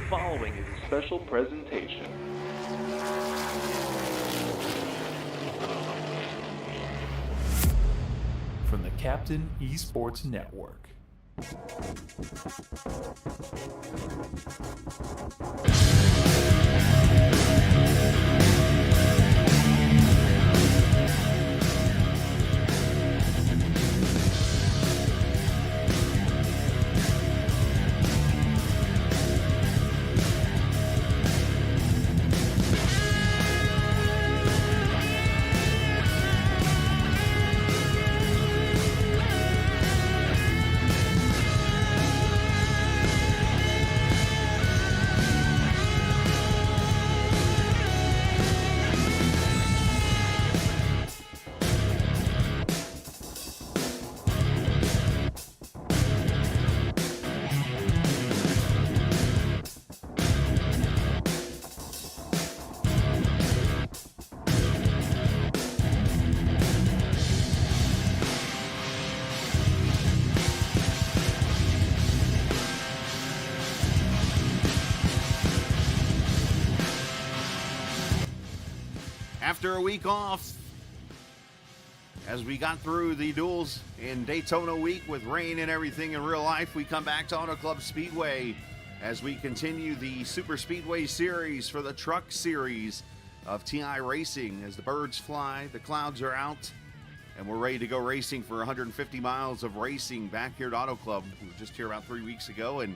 following is a special presentation. From the Captain Esports Network. After a week off, as we got through the duels in Daytona week with rain and everything in real life, we come back to Auto Club Speedway as we continue the Superspeedway series for the truck series of iRacing. As the birds fly, the clouds are out, and we're ready to go racing for 150 miles of racing back here at Auto Club. We were just here about 3 weeks ago, and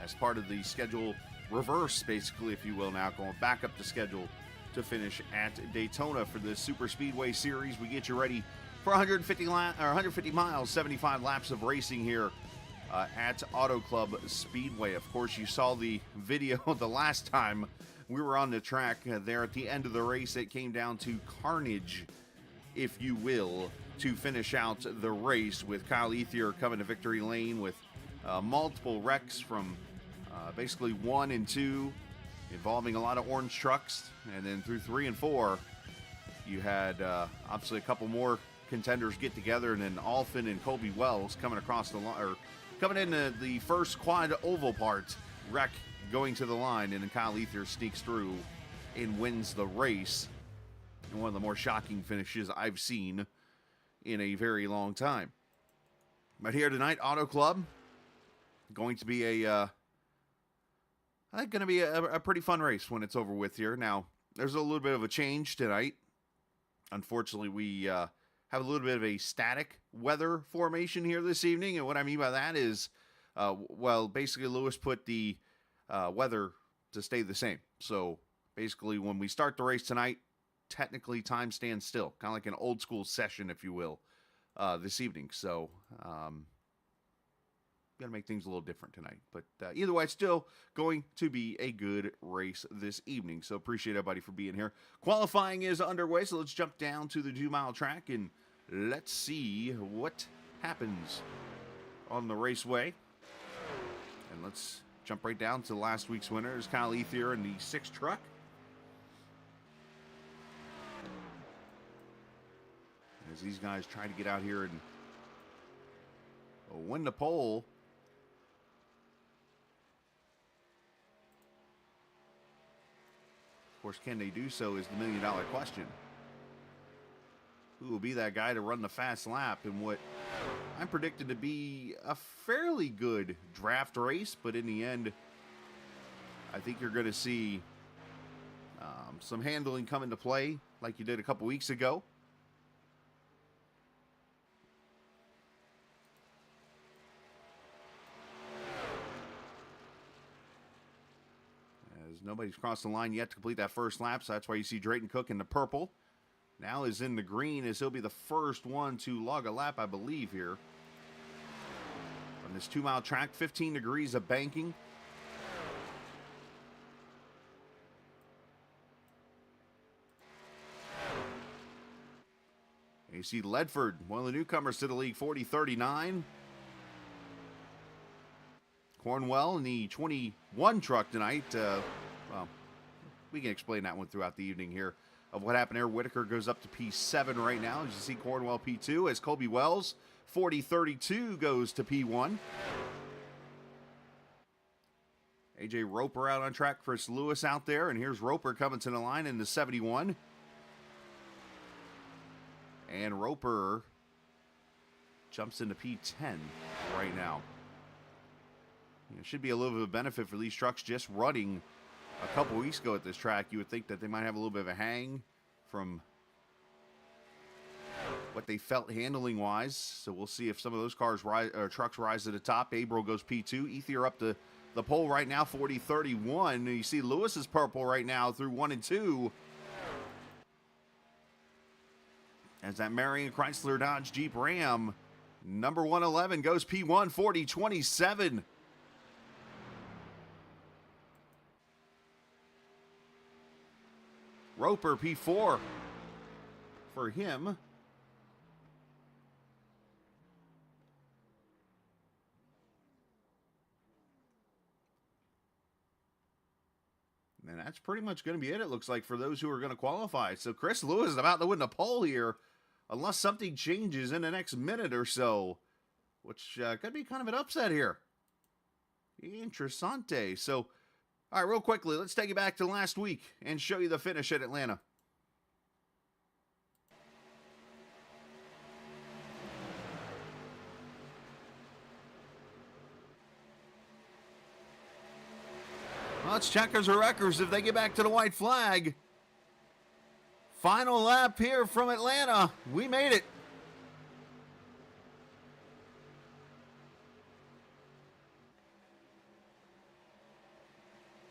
as part of the schedule reverse, basically, if you will, now going back up to schedule to finish at Daytona for the Superspeedway series. We get you ready for 150 miles, 75 laps of racing here at Auto Club Speedway. Of course, you saw the video the last time we were on the track there at the end of the race. It came down to carnage, if you will, to finish out the race, with Kyle Ethier coming to victory lane with multiple wrecks from basically 1 and 2, involving a lot of orange trucks, and then through 3 and 4, you had obviously a couple more contenders get together, and then Alfin and Colby Wells coming across the line, or coming into the first quad oval part, wreck going to the line, and then Kyle Ethier sneaks through and wins the race. And one of the more shocking finishes I've seen in a very long time. But here tonight, Auto Club, going to be I think going to be a pretty fun race when it's over with here. Now, there's a little bit of a change tonight. Unfortunately, we have a little bit of a static weather formation here this evening. And what I mean by that is, well, basically Lewis put the weather to stay the same. So basically when we start the race tonight, technically time stands still. Kind of like an old school session, if you will, this evening. So, got to make things a little different tonight. But either way, it's still going to be a good race this evening. So appreciate everybody for being here. Qualifying is underway, so let's jump down to the 2-mile track and let's see what happens on the raceway. And let's jump right down to last week's winner. It's Kyle Ethier in the 6 truck. As these guys try to get out here and win the pole. Of course, can they do so is the million-dollar question. Who will be that guy to run the fast lap in what I'm predicting to be a fairly good draft race, but in the end, I think you're going to see some handling come into play like you did a couple weeks ago. Nobody's crossed the line yet to complete that first lap, so that's why you see Drayton Cook in the purple. Now is in the green, as he'll be the first one to log a lap, I believe, here. On this 2-mile track, 15 degrees of banking. And you see Ledford, one of the newcomers to the league, 40-39. Cornwell in the 21 truck tonight. Well, we can explain that one throughout the evening here of what happened there. Whitaker goes up to P7 right now. As you see, Cornwell P2 as Colby Wells, 40-32, goes to P1. AJ Roper out on track, Chris Lewis out there, and here's Roper coming to the line in the 71. And Roper jumps into P10 right now. It should be a little bit of a benefit for these trucks just running a couple weeks ago at this track. You would think that they might have a little bit of a hang from what they felt handling wise. So we'll see if some of those trucks rise to the top. Abel goes P2. Ethier up to the pole right now, 40-31. You see Lewis is purple right now through 1 and 2. As that Marion Chrysler Dodge Jeep Ram, number 111 goes P1, 40-27. Roper P4 for him. And that's pretty much going to be it, it looks like, for those who are going to qualify. So Chris Lewis is about to win the pole here, unless something changes in the next minute or so, which could be kind of an upset here. Interessante. So, all right, real quickly, let's take you back to last week and show you the finish at Atlanta. Well, it's checkers or wreckers if they get back to the white flag. Final lap here from Atlanta. We made it.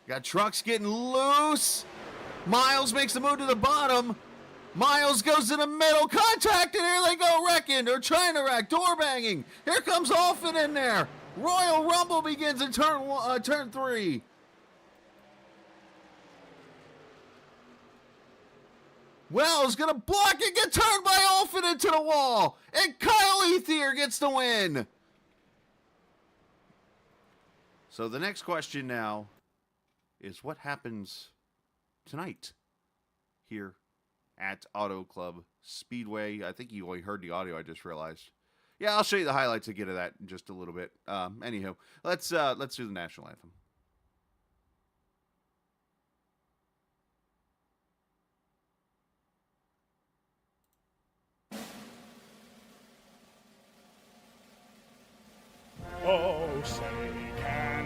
Got trucks getting loose. Miles makes the move to the bottom. Miles goes in the middle. Contact, and here they go wrecking. Or trying to wreck. Door banging. Here comes Alfin in there. Royal Rumble begins in turn 3. Wells gonna block and get turned by Alfin into the wall. And Kyle Ethier gets the win. So the next question now is what happens tonight here at Auto Club Speedway. I think you only heard the audio, I just realized. Yeah, I'll show you the highlights and get to that in just a little bit. Anyhow, let's do the national anthem. Oh, say, can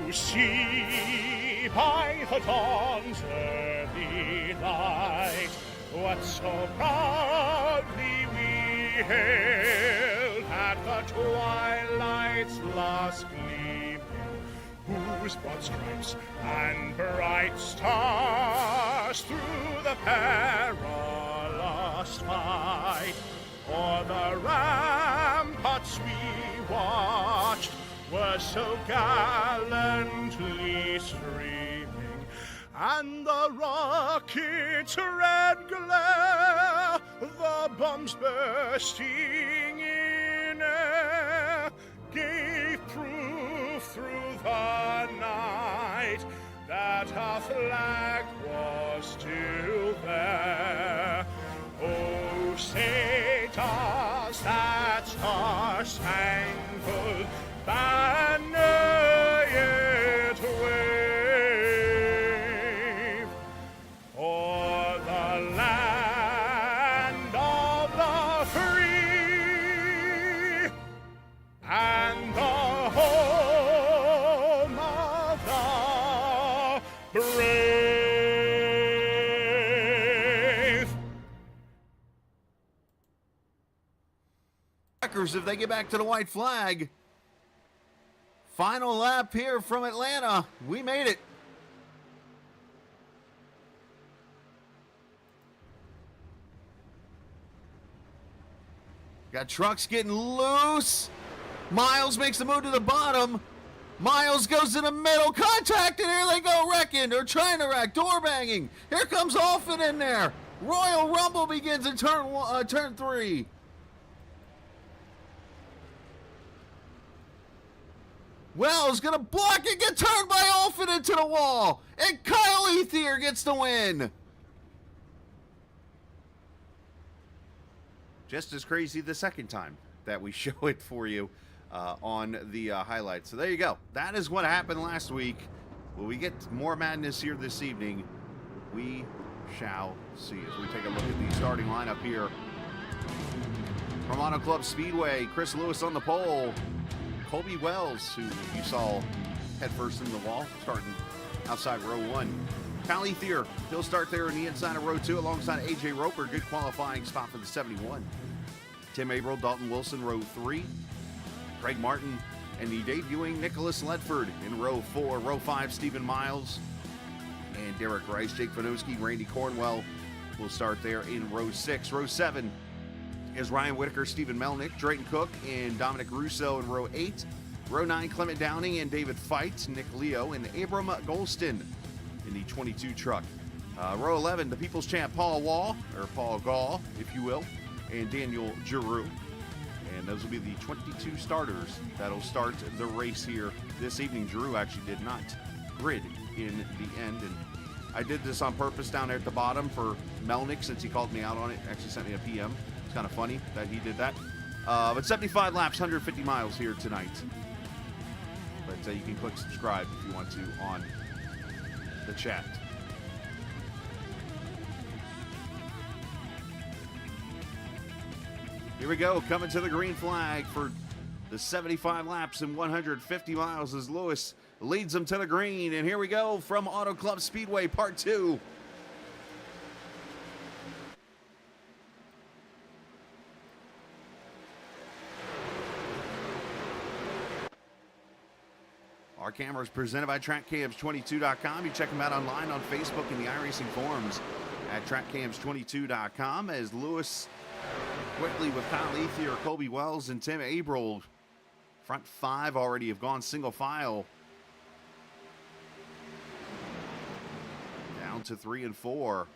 you see by the dawn's early light what so proudly we hailed at the twilight's last gleaming, whose broad stripes and bright stars through the perilous fight o'er the ramparts we watched were so gallantly streaming, and the rocket's red glare, the bombs bursting in air, gave proof through the night that our flag was still there. Oh, say does that star-spangled banner yet wave o'er the land of the free and the home of the brave? If they get back to the white flag. Final lap here from Atlanta. We made it. Got trucks getting loose. Miles makes the move to the bottom. Miles goes in the middle. Contact, and here they go wrecking. Or trying to wreck. Door banging. Here comes Alfin in there. Royal Rumble begins in turn 3. Wells gonna block and get turned by Alfin into the wall. And Kyle Ethier gets the win. Just as crazy the second time that we show it for you on the highlights. So there you go. That is what happened last week Will we get more madness here this evening? We shall see as we take a look at the starting lineup here. From Auto Club Speedway, Chris Lewis on the pole. Colby Wells, who you saw head first in the wall, starting outside row 1. Kyle Ethier, he'll start there in the inside of row 2 alongside AJ Roper. Good qualifying spot for the 71. Tim Averill, Dalton Wilson, row 3. Craig Martin and the debuting Nicholas Ledford in row 4. Row 5, Stephen Miles and Derek Rice. Jake Fanowski, Randy Cornwell will start there in row 6. Row 7 is Ryan Whitaker, Stephen Melnick, Drayton Cook, and Dominic Russo in row 8. Row 9, Clement Downing and David Fight, Nick Leo, and Abram Golston in the 22 truck. Row 11, the People's Champ Paul Gall, if you will, and Daniel Giroux. And those will be the 22 starters that'll start the race here this evening. Giroux actually did not grid in the end, and I did this on purpose down there at the bottom for Melnick since he called me out on it. Actually sent me a PM. It's kind of funny that he did that. But 75 laps, 150 miles here tonight. But you can click subscribe if you want to on the chat. Here we go, coming to the green flag for the 75 laps and 150 miles as Lewis leads them to the green. And here we go from Auto Club Speedway, part 2. Our camera is presented by TrackCams22.com. You check them out online on Facebook and the iRacing forums at TrackCams22.com as Lewis quickly with Kyle Ethier, Colby Wells, and Tim Averill. Front 5 already have gone single file. Down to 3 and 4.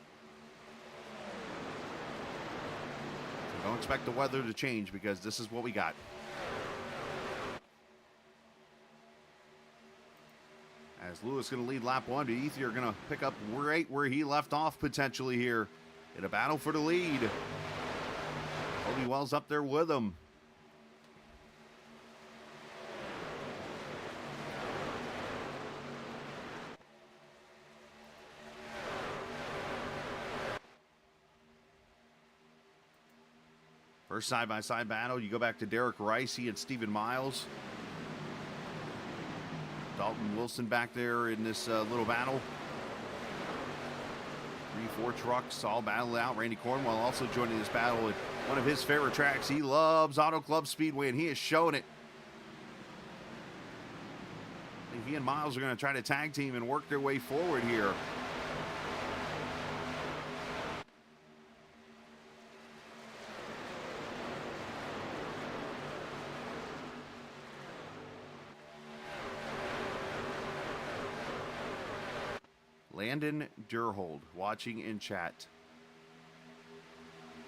So don't expect the weather to change because this is what we got. As Lewis going to lead lap 1, but Ethier going to pick up right where he left off potentially here in a battle for the lead. Colby Wells up there with him. First side-by-side battle, you go back to Derek Rice, he and Stephen Miles. Dalton Wilson back there in this little battle. 3-4 trucks all battled out. Randy Cornwell also joining this battle at one of his favorite tracks. He loves Auto Club Speedway, and he is showing it. I think he and Miles are going to try to tag team and work their way forward here. Landon Durhold watching in chat.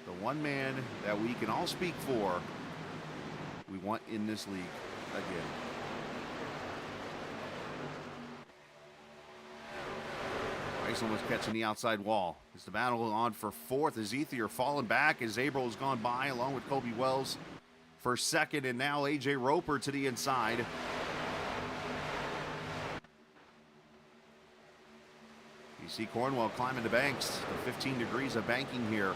The one man that we can all speak for, we want in this league again. Rice almost catching the outside wall. Is the battle on for 4th as Ethier falling back as Averill has gone by along with Colby Wells for 2nd, and now AJ Roper to the inside. You see Cornwell climbing the banks. The 15 degrees of banking here.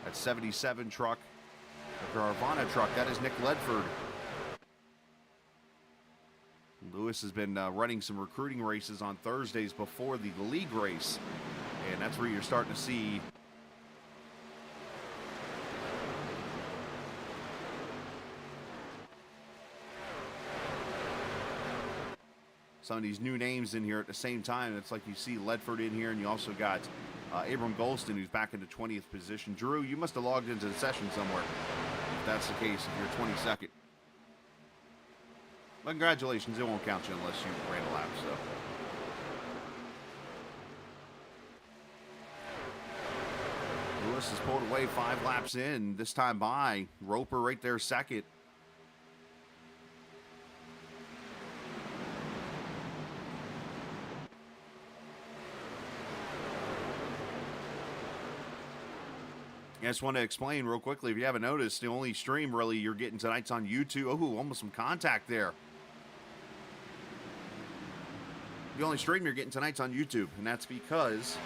That 77 truck, the Carvana truck, that is Nick Ledford. Lewis has been running some recruiting races on Thursdays before the league race. And that's where you're starting to see some of these new names in here at the same time. It's like you see Ledford in here, and you also got Abram Golston, who's back into 20th position. Drew, you must have logged into the session somewhere, if that's the case, if you're 22nd. But congratulations, it won't count you unless you ran a lap, so. Lewis has pulled away 5 laps in, this time by Roper right there 2nd. I just want to explain real quickly, if you haven't noticed, the only stream really you're getting tonight's on YouTube. Oh, almost some contact there. the only stream you're getting tonight's on YouTube, and that's because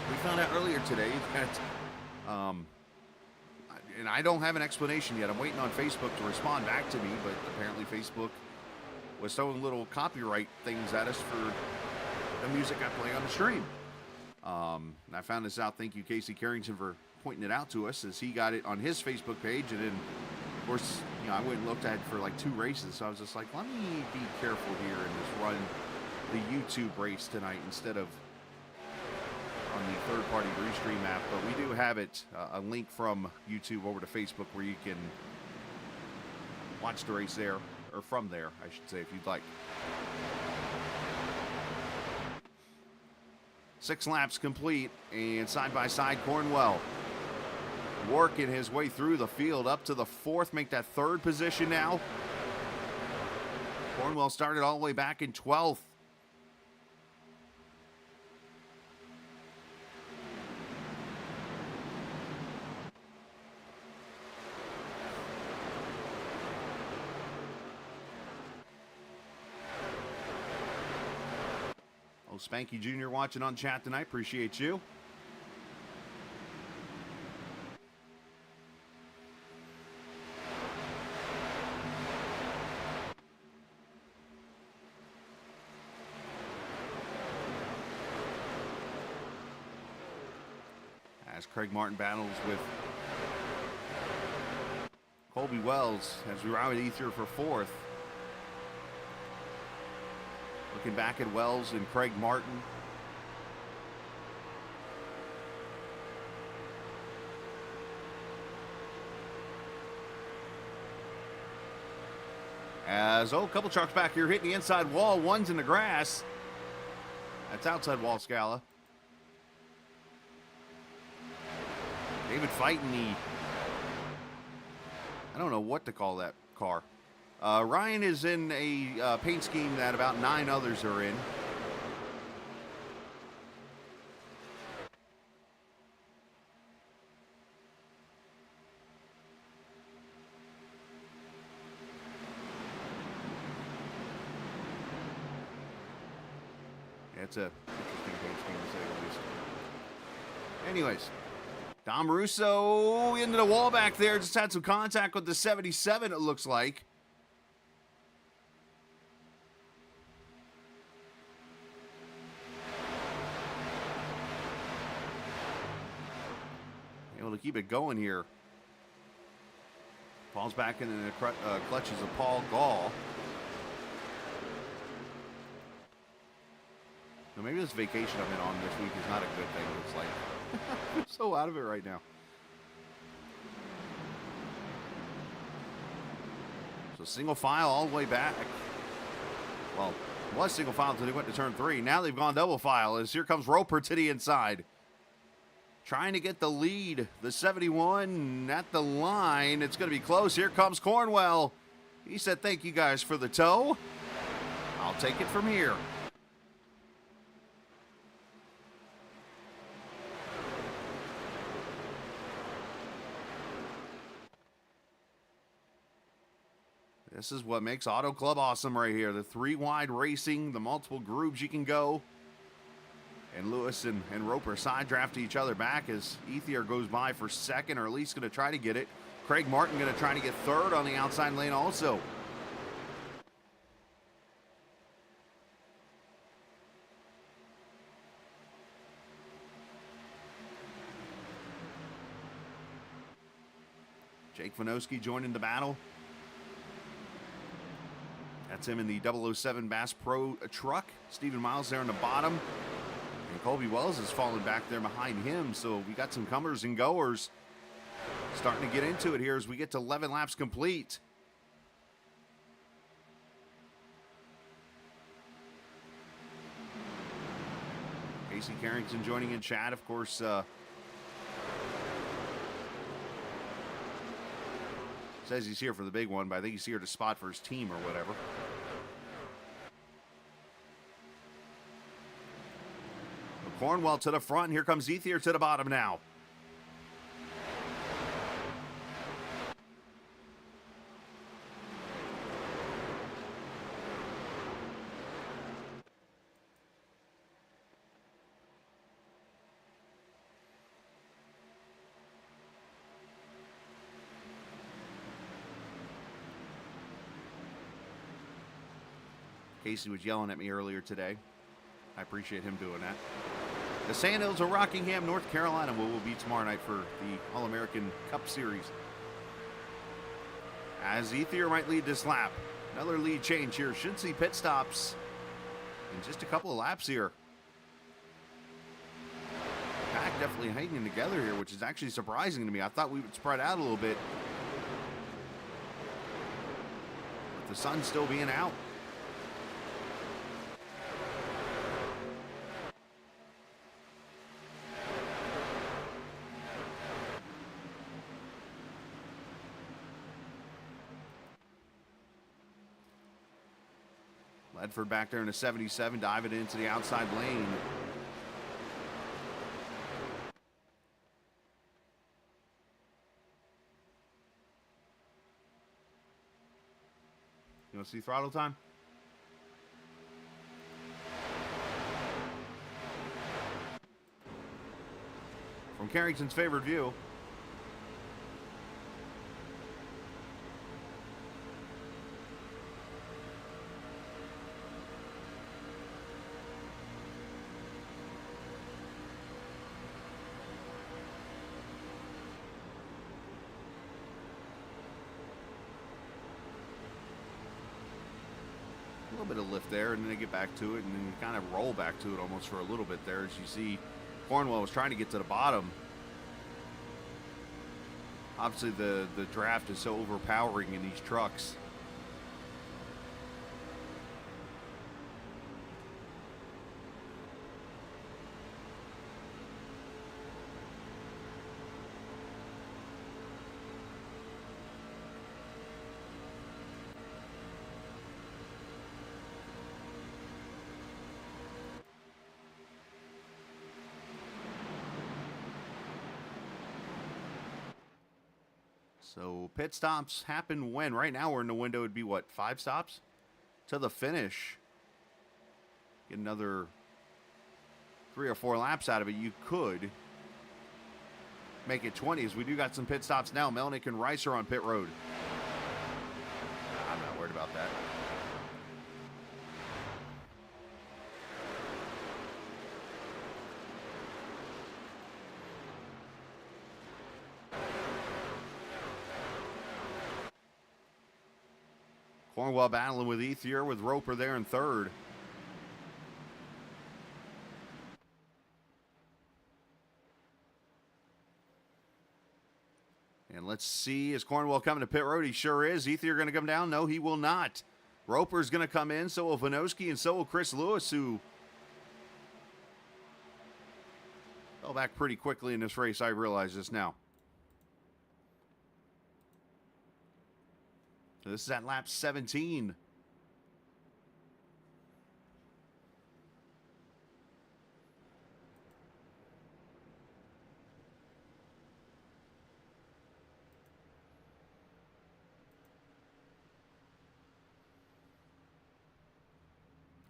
we found out earlier today that, and I don't have an explanation yet. I'm waiting on Facebook to respond back to me, but apparently Facebook was throwing little copyright things at us for the music I play on the stream. And I found this out. Thank you, Casey Carrington, for pointing it out to us, as he got it on his Facebook page, and then, of course, you know, I went and looked at it for like 2 races, so I was just like, let me be careful here and just run the YouTube race tonight instead of on the third-party Restream app. But we do have it, a link from YouTube over to Facebook where you can watch the race there, or from there, I should say, if you'd like. 6 laps complete, and side-by-side Cornwell working his way through the field up to the 4th, make that 3rd position now. Cornwell started all the way back in 12th. Oh, Spanky Jr. watching on chat tonight. Appreciate you. As Craig Martin battles with Colby Wells as we ride with Ether for 4th. Looking back at Wells and Craig Martin. As, a couple trucks back here hitting the inside wall. One's in the grass. That's outside wall Scala. David fighting the, I don't know what to call that car. Ryan is in a paint scheme that about 9 others are in. Yeah, it's a interesting paint scheme to say the least. Anyways. Dom Russo into the wall back there. Just had some contact with the 77, it looks like. Able to keep it going here. Falls back into the clutches of Paul Gall. So maybe this vacation I've been on this week is not a good thing. It's like, I'm so out of it right now. So single file all the way back. Well, it was single file until they went to turn 3. Now they've gone double file as here comes Roper to the inside. Trying to get the lead. The 71 at the line. It's going to be close. Here comes Cornwell. He said, thank you guys for the tow. I'll take it from here. This is what makes Auto Club awesome right here. The 3-wide racing, the multiple grooves you can go. And Lewis and Roper side draft each other back as Ethier goes by for 2nd, or at least going to try to get it. Craig Martin going to try to get 3rd on the outside lane also. Jake Vanoski joining the battle. That's him in the 007 Bass Pro truck. Stephen Miles there on the bottom. And Colby Wells is falling back there behind him. So we got some comers and goers starting to get into it here as we get to 11 laps complete. Casey Carrington joining in chat, of course. Says he's here for the big one, but I think he's here to spot for his team or whatever. Cornwell to the front. Here comes Ethier to the bottom now. Casey was yelling at me earlier today. I appreciate him doing that. The Sandhills of Rockingham, North Carolina will be tomorrow night for the All-American Cup Series. As Ethier might lead this lap. Another lead change here. Should see pit stops in just a couple of laps here. Pack definitely hanging together here, which is actually surprising to me. I thought we would spread out a little bit. With the sun still being out. Ledford back there in a 77, diving into the outside lane. You want to see throttle time? From Carrington's favorite view. A little bit of lift there, and then they get back to it, and then you kind of roll back to it almost for a little bit there. As you see, Cornwell was trying to get to the bottom. Obviously, the draft is so overpowering in these trucks. So pit stops happen when? Right now we're in the window. It'd be what, 5 stops to the finish. Get another 3 or 4 laps out of it. You could make it 20, as we do got some pit stops now. Melnick and Rice are on pit road. I'm not worried about that. Cornwell battling with Ethier, with Roper there in third. And let's see, is Cornwell coming to pit road? He sure is. Ethier going to come down? No, he will not. Roper's going to come in, so will Vanoski, and so will Chris Lewis, who fell back pretty quickly in this race. I realize this now. So this is at lap 17.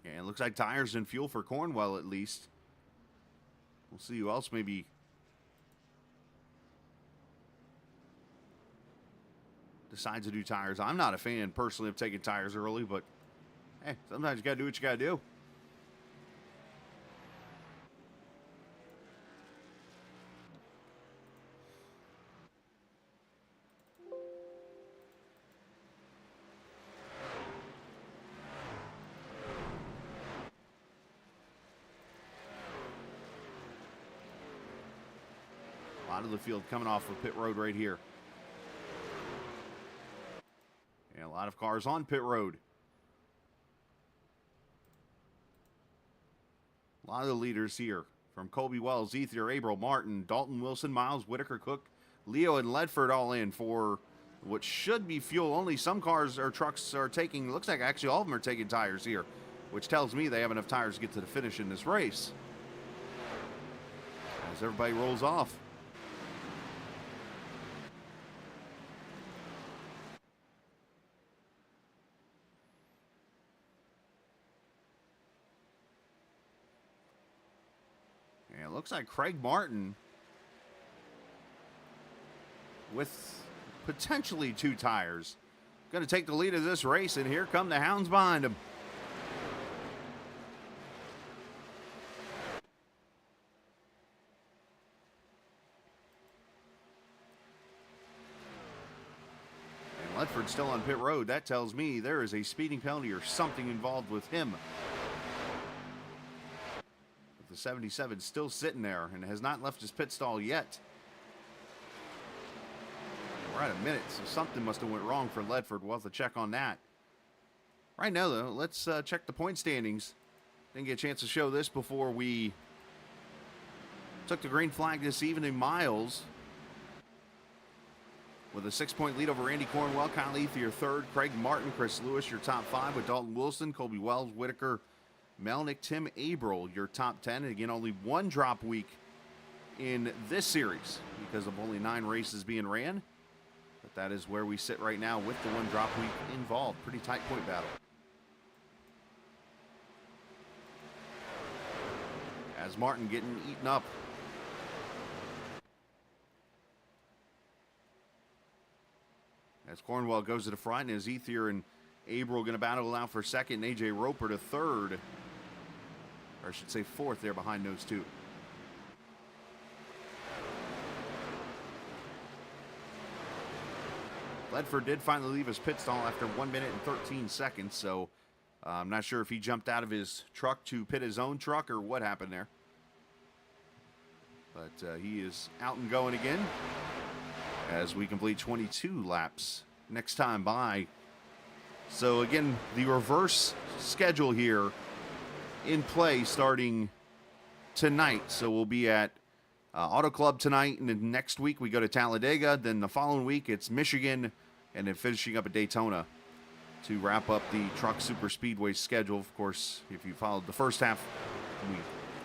Yeah, it looks like tires and fuel for Cornwell at least. We'll see who else maybe decides to do tires. I'm not a fan personally of taking tires early, but hey, sometimes you gotta do what you gotta do. A lot of the field coming off of pit road right here. And a lot of cars on pit road. A lot of the leaders here. From Colby Wells, Ethier, Abel, Martin, Dalton, Wilson, Miles, Whitaker, Cook, Leo, and Ledford all in for what should be fuel only. Some cars or trucks are taking, looks like actually all of them are taking tires here, which tells me they have enough tires to get to the finish in this race. As everybody rolls off. And it looks like Craig Martin with potentially 2 tires going to take the lead of this race, and here come the hounds behind him. Ledford's still on pit road. That tells me there is a speeding penalty or something involved with him. But the 77 still sitting there and has not left his pit stall yet. We're at a minute, so something must have went wrong for Ledford. We'll have to check on that. Right now, though, let's check the point standings. Didn't get a chance to show this before we took the green flag this evening. Miles with a 6-point lead over Andy Cornwell. Kyle Ethier third. Craig Martin, Chris Lewis, your top 5 with Dalton Wilson, Colby Wells, Whitaker, Melnick, Tim Abril, your top 10. And again, only one drop week in this series because of only 9 races being ran. But that is where we sit right now with the one drop week involved. Pretty tight point battle. As Martin getting eaten up. As Cornwell goes to the front, and as Ethier and Abril going to battle out for second, and AJ Roper to third. Or I should say fourth there behind those two. Ledford did finally leave his pit stall after 1 minute and 13 seconds, so I'm not sure if he jumped out of his truck to pit his own truck or what happened there. But he is out and going again as we complete 22 laps next time by. So again, the reverse schedule here in play starting tonight. So we'll be at Auto Club tonight, and then next week we go to Talladega. Then the following week it's Michigan, and then finishing up at Daytona to wrap up the Truck Super Speedway schedule. Of course, if you followed the first half, we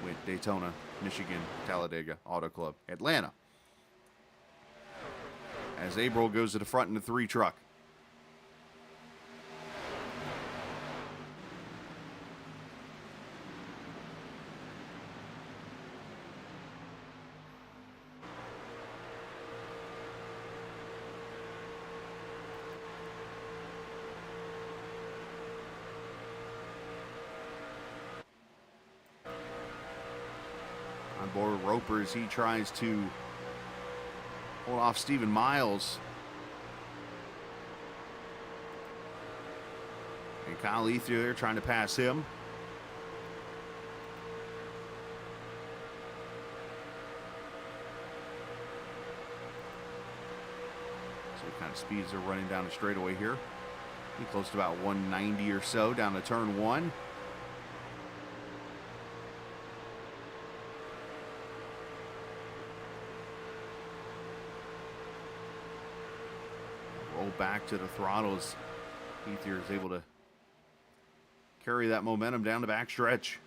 went Daytona, Michigan, Talladega, Auto Club, Atlanta. As Abril goes to the front in the 3 truck. On board Roper as he tries to hold off Stephen Miles. And Kyle Ethier there trying to pass him. So what kind of speeds are running down the straightaway here. Be close to about 190 or so down to turn 1. Roll back to the throttle as Ethier is able to carry that momentum down the back stretch.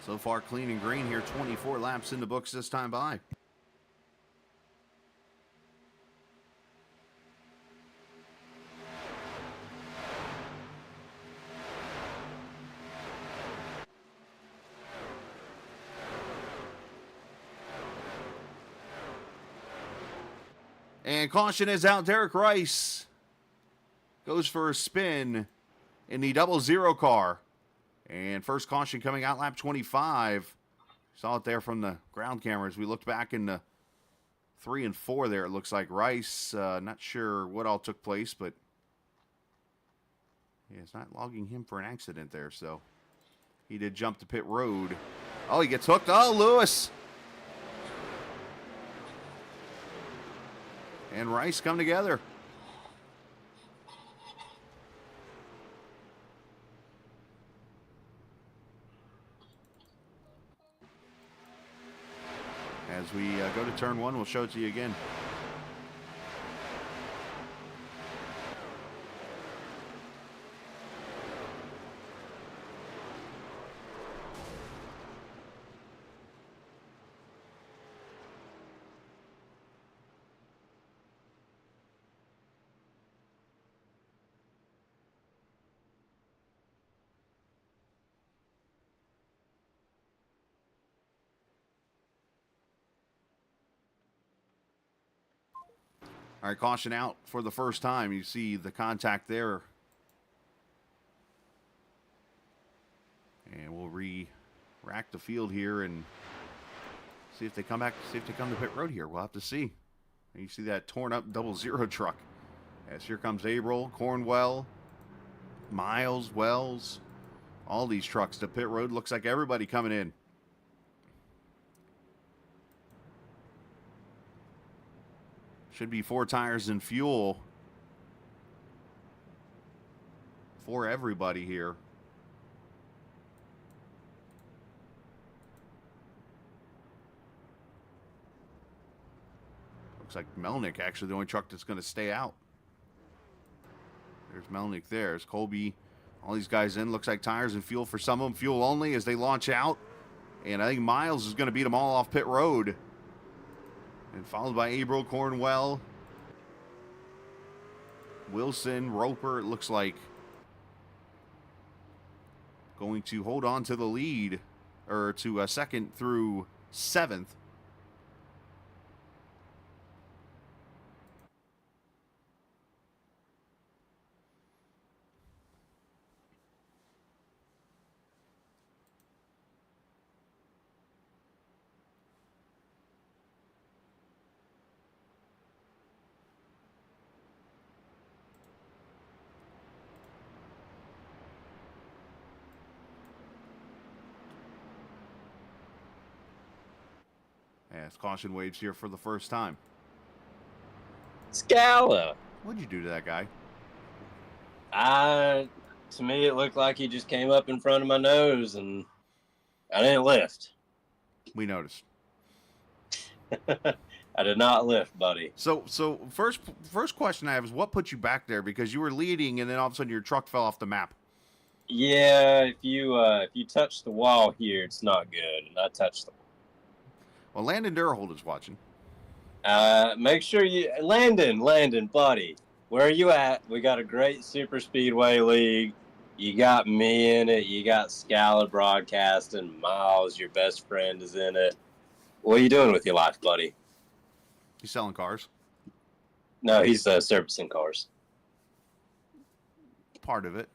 So far clean and green here, 24 laps in the books this time by. And caution is out. Derek Rice goes for a spin in the 00 car. And first caution coming out lap 25. Saw it there from the ground cameras. We looked back in the 3 and 4 there. It looks like Rice, not sure what all took place, but yeah, it's not logging him for an accident there. So he did jump to pit road. Oh, he gets hooked. Oh, Lewis. And Rice come together. As we go to turn 1, we'll show it to you again. All right, caution out for the first time. You see the contact there rack the field here and see if they come back, see if they come to pit road here. We'll have to see. And you see that torn up 00 truck. As here comes Averill, Cornwell, Miles, Wells, all these trucks to pit road. Looks like everybody coming in. Should be 4 tires and fuel for everybody here. Looks like Melnick actually the only truck that's going to stay out. There's Melnick there. There's Colby. All these guys in. Looks like tires and fuel for some of them. Fuel only as they launch out. And I think Miles is going to beat them all off pit road. And followed by Averill, Cornwell, Wilson, Roper. It looks like going to hold on to the lead, or to second through 7th. As caution waves here for the first time. Scala. What'd you do to that guy? To me, it looked like he just came up in front of my nose, and I didn't lift. We noticed. I did not lift, buddy. So first question I have is, what put you back there? Because you were leading, and then all of a sudden your truck fell off the map. Yeah, if you touch the wall here, it's not good, and I touched the wall. Well, Landon Durhold is watching. Make sure you, Landon, buddy, where are you at? We got a great Super Speedway league. You got me in it. You got Scala broadcasting. Miles, your best friend, is in it. What are you doing with your life, buddy? He's selling cars. No, he's servicing cars. Part of it.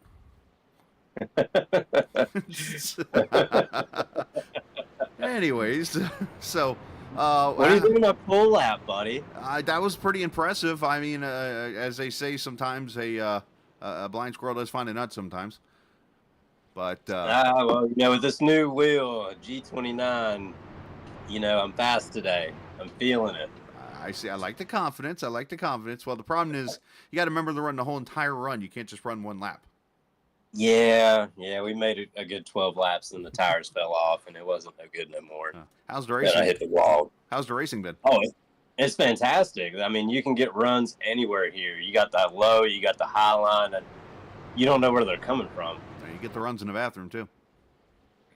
Anyways, so what are you doing a full lap, buddy? that was pretty impressive. I mean, as they say, sometimes a blind squirrel does find a nut sometimes. But well, with this new wheel, G29, I'm fast today. I'm feeling it. I see. I like the confidence. Well, the problem is you got to remember to run the whole entire run. You can't just run one lap. Yeah, we made a good 12 laps, and the tires fell off, and it wasn't no good no more. How's the racing? Then I hit the wall. How's the racing been? Oh, it's fantastic. I mean, you can get runs anywhere here. You got the low, you got the high line, and you don't know where they're coming from. You get the runs in the bathroom, too.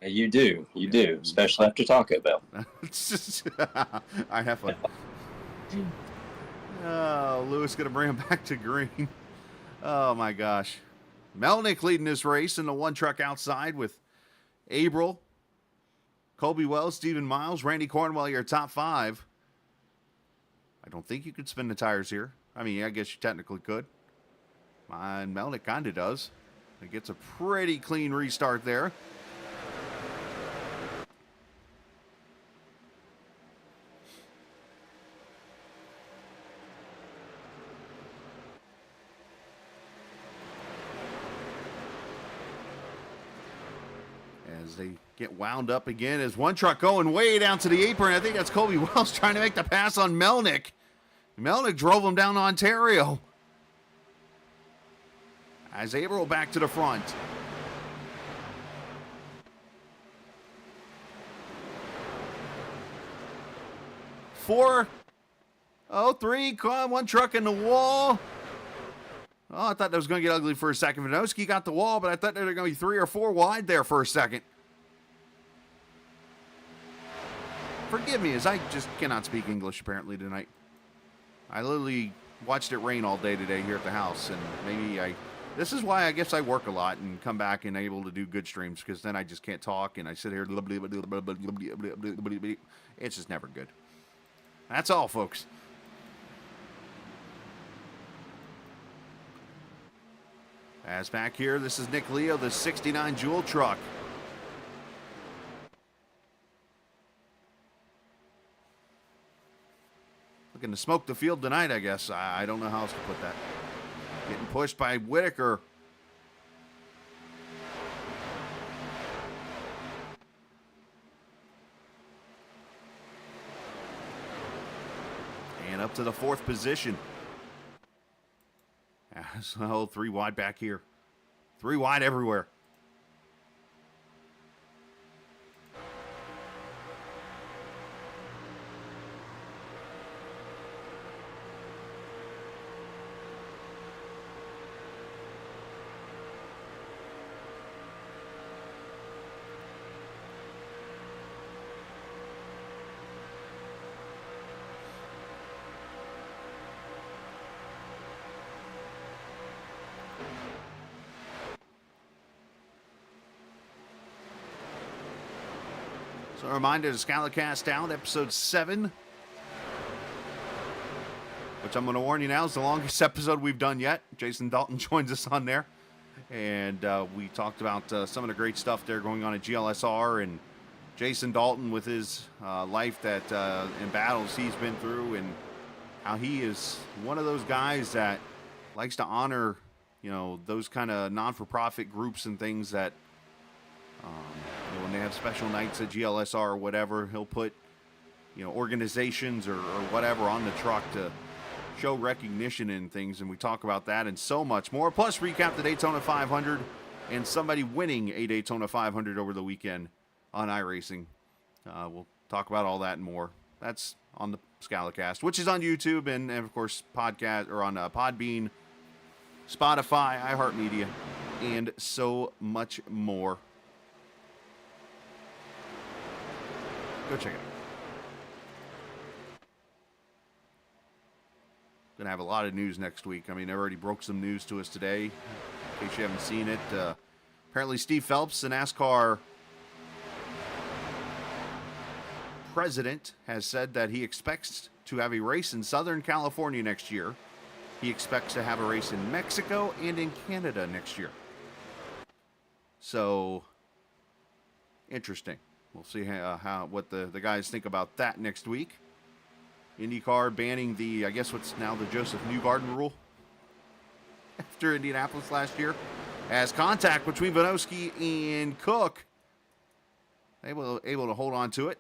You do, especially after Taco Bell. I have fun. Oh, Lewis going to bring him back to green. Oh, my gosh. Melnick leading this race in the one truck outside with Averill, Colby Wells, Stephen Miles, Randy Cornwell, your top 5. I don't think you could spin the tires here. I mean, I guess you technically could. And Melnick kind of does. It gets a pretty clean restart there. As they get wound up again, as one truck going way down to the apron. I think that's Colby Wells trying to make the pass on Melnick. Melnick drove him down Ontario. As Averill back to the front. Four. Oh, 3. Come on, one truck in the wall. Oh, I thought that was going to get ugly for a second. Vinoski got the wall, but I thought there were going to be 3 or 4 wide there for a second. Forgive me, as I just cannot speak English apparently tonight. I literally watched it rain all day today here at the house, and maybe this is why I guess I work a lot and come back and able to do good streams, because then I just can't talk and I sit here. It's just never good. That's all, folks. As back here, this is Nick Leo, the 69 Jewel truck. looking to smoke the field tonight, I guess. I don't know how else to put that. Getting pushed by Whitaker. And up to the 4th position. So 3 wide back here. 3 wide everywhere. So a reminder to Scalicast Down, episode 7. Which I'm going to warn you now is the longest episode we've done yet. Jason Dalton joins us on there. And we talked about some of the great stuff there going on at GLSR. And Jason Dalton with his life that in battles he's been through. And how he is one of those guys that likes to honor, you know, those kind of non-for-profit groups and things that when they have special nights at GLSR or whatever, he'll put, you know, organizations or whatever on the truck to show recognition and things. And we talk about that and so much more. Plus, recap the Daytona 500 and somebody winning a Daytona 500 over the weekend on iRacing. We'll talk about all that and more. That's on the Scalicast, which is on YouTube and of course, podcast or on Podbean, Spotify, iHeartMedia, and so much more. Go check it out. Gonna have a lot of news next week. I mean, I already broke some news to us today. In case you haven't seen it, apparently Steve Phelps, the NASCAR president, has said that he expects to have a race in Southern California next year. He expects to have a race in Mexico and in Canada next year. So, interesting. We'll see what the guys think about that next week. IndyCar banning the, I guess what's now the Joseph Newgarden rule after Indianapolis last year. As contact between Vinosky and Cook, able to hold on to it.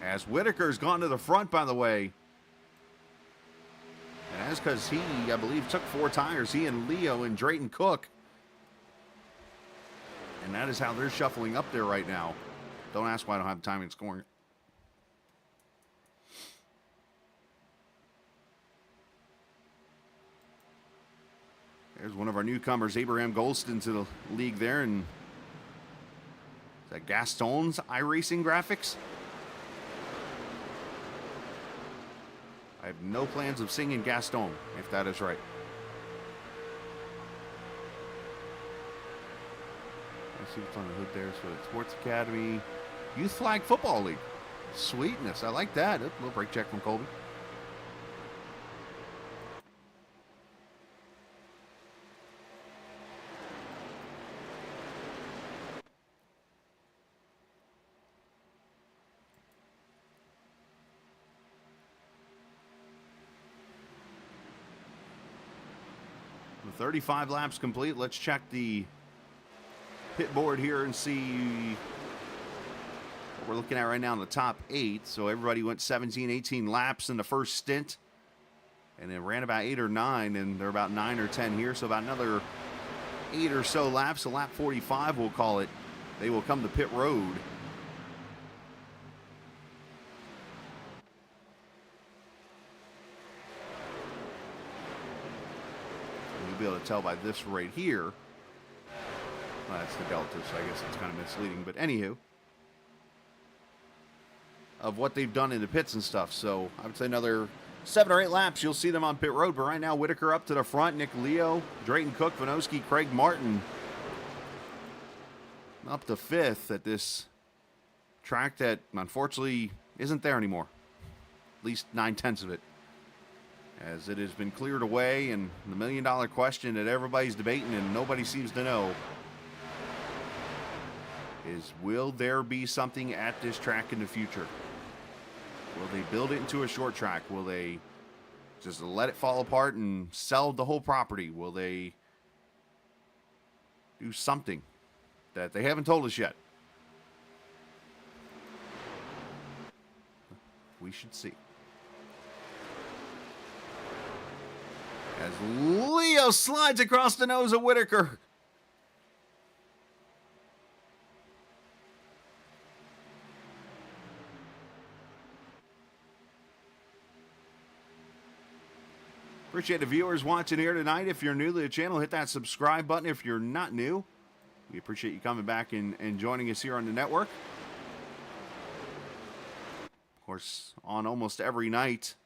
As Whitaker's gone to the front, by the way. And that's because he, I believe, took 4 tires. He and Leo and Drayton Cook. And that is how they're shuffling up there right now. Don't ask why I don't have time in scoring. There's one of our newcomers, Abraham Golston, to the league there. And is that Gaston's iRacing graphics? I have no plans of singing Gaston, if that is right. Let's see what's on the hood there. So it's Sports Academy Youth Flag Football League. Sweetness. I like that. A little brake check from Colby. With 35 laps complete, let's check the pit board here and see what we're looking at right now in the top 8. So everybody went 17, 18 laps in the first stint. And then ran about 8 or 9, and they're about 9 or 10 here. So about another 8 or so laps. So lap 45, we'll call it. They will come to pit road. You'll be able to tell by this right here. Well, that's the Delta, so I guess it's kind of misleading. But anywho, of what they've done in the pits and stuff. So I would say another 7 or 8 laps, you'll see them on pit road. But right now, Whitaker up to the front. Nick Leo, Drayton Cook, Vinosky, Craig Martin up to 5th at this track that unfortunately isn't there anymore. At least 9/10 of it. As it has been cleared away, and the $1 million question that everybody's debating and nobody seems to know is, will there be something at this track in the future? Will they build it into a short track? Will they just let it fall apart and sell the whole property? Will they do something that they haven't told us yet? We should see. As Leo slides across the nose of Whitaker. Appreciate the viewers watching here tonight. If you're new to the channel, hit that subscribe button. If you're not new, we appreciate you coming back and joining us here on the network. Of course, on almost every night.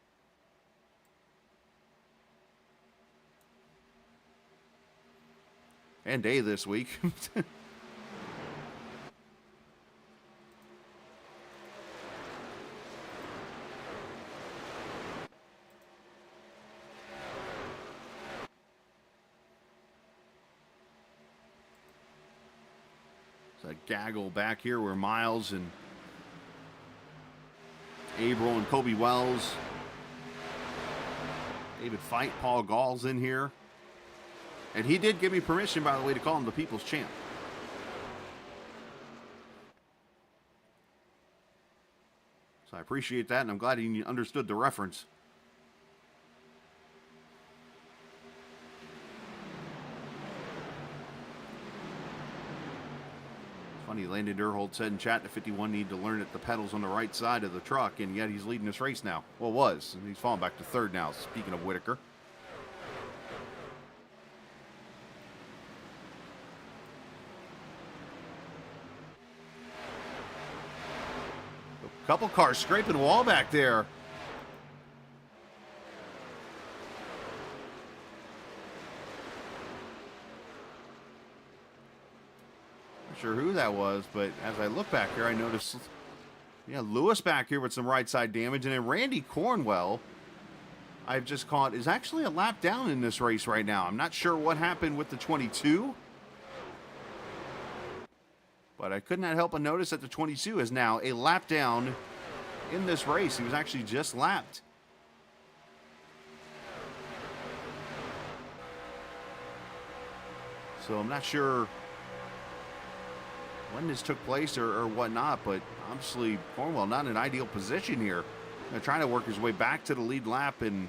And day this week. It's a gaggle back here where Miles and Averill and Kobe Wells. David Feit, Paul Gall's in here. And he did give me permission, by the way, to call him the People's Champ. So I appreciate that, and I'm glad he understood the reference. Funny, Landon Durholt said in chat that 51 need to learn that the pedal's on the right side of the truck, and yet he's leading this race now. Well, was. And he's falling back to third now, speaking of Whitaker. A couple cars scraping the wall back there. Sure who that was, but as I look back here, I noticed, yeah, Lewis back here with some right side damage, and then Randy Cornwell, I've just caught, is actually a lap down in this race right now. I'm not sure what happened with the 22, but I could not help but notice that the 22 is now a lap down in this race. He was actually just lapped. So I'm not sure when this took place or whatnot, but obviously Cornwell not in an ideal position here. They're trying to work his way back to the lead lap, and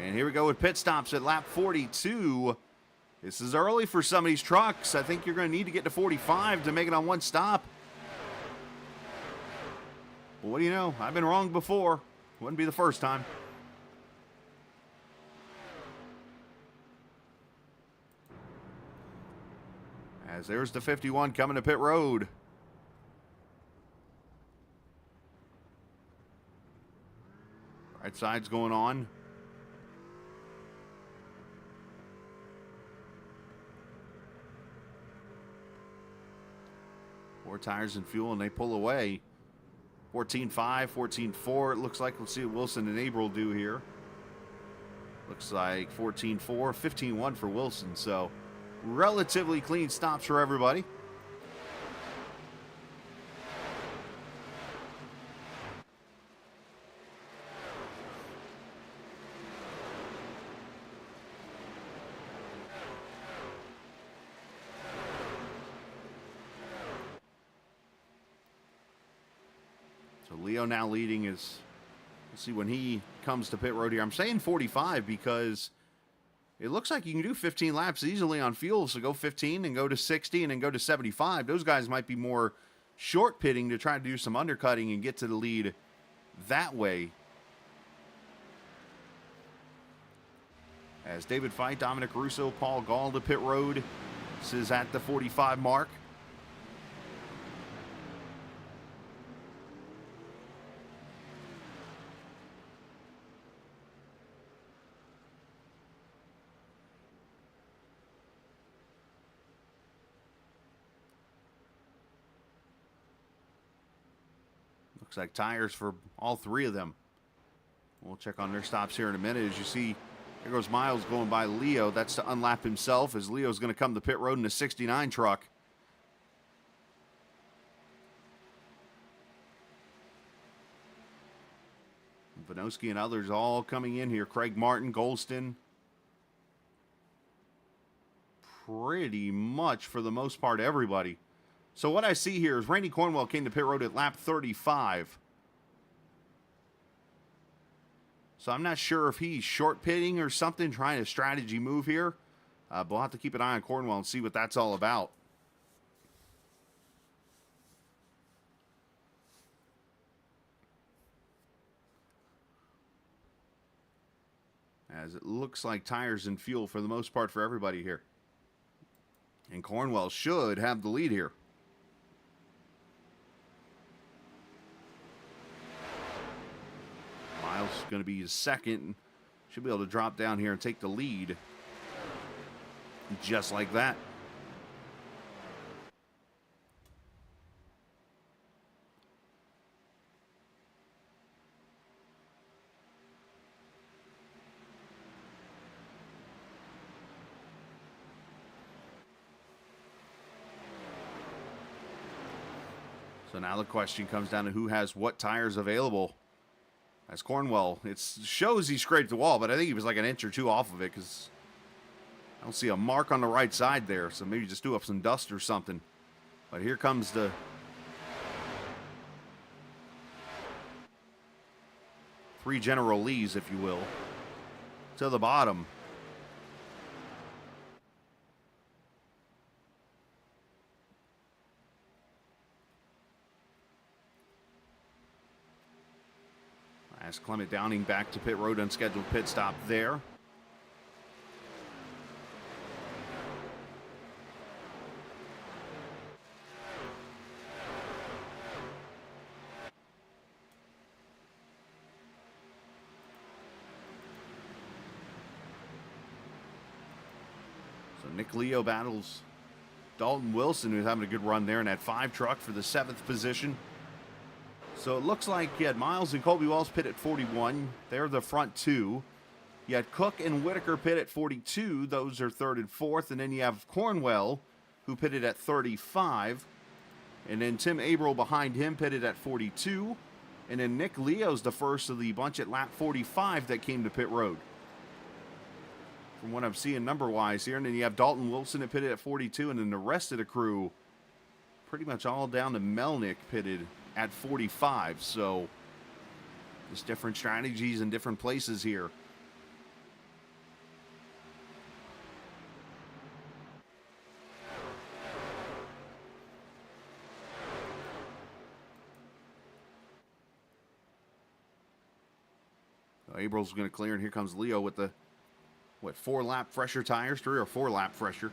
and here we go with pit stops at lap 42. This is early for some of these trucks. I think you're going to need to get to 45 to make it on one stop. Well, what do you know? I've been wrong before. Wouldn't be the first time. As there's the 51 coming to pit road. Right side's going on. Four tires and fuel, and they pull away. 14.5, 14.4. It looks like. Let's see what Wilson and Averill do here. Looks like 14.4, 15.1 for Wilson. So relatively clean stops for everybody. Leo now leading is, let's see when he comes to pit road here. I'm saying 45 because it looks like you can do 15 laps easily on fuel. So go 15 and go to 60 and then go to 75. Those guys might be more short pitting to try to do some undercutting and get to the lead that way. As David Feit, Dominic Russo, Paul Gall to pit road. This is at the 45 mark. Looks like tires for all three of them. We'll check on their stops here in a minute. As you see, there goes Miles going by Leo. That's to unlap himself, as Leo's going to come to pit road in a 69 truck. Vanoski and others all coming in here. Craig Martin, Golston. Pretty much, for the most part, everybody. So what I see here is Randy Cornwell came to pit road at lap 35. So I'm not sure if he's short pitting or something, trying a strategy move here. But we'll have to keep an eye on Cornwell and see what that's all about. As it looks like tires and fuel for the most part for everybody here. And Cornwell should have the lead here. Miles is going to be his second. Should be able to drop down here and take the lead. Just like that. So now the question comes down to who has what tires available. As Cornwell, it shows he scraped the wall, but I think he was like an inch or two off of it because I don't see a mark on the right side there. So maybe just do up some dust or something. But here comes the three General Lees, if you will, to the bottom. As Clement Downing back to pit road, unscheduled pit stop there. So Nick Leo battles Dalton Wilson, who's having a good run there in that 5 truck for the 7th position. So it looks like you had Miles and Colby Wells pit at 41. They're the front two. You had Cook and Whitaker pit at 42. Those are 3rd and 4th. And then you have Cornwell, who pitted at 35. And then Tim Averill behind him pitted at 42. And then Nick Leo's the first of the bunch at lap 45 that came to pit road. From what I'm seeing number-wise here. And then you have Dalton Wilson that pitted at 42. And then the rest of the crew, pretty much all down to Melnick, pitted at 45. So just different strategies in different places here. So Abrams going to clear, and here comes Leo with the 4-lap fresher tires, 3 or 4-lap fresher.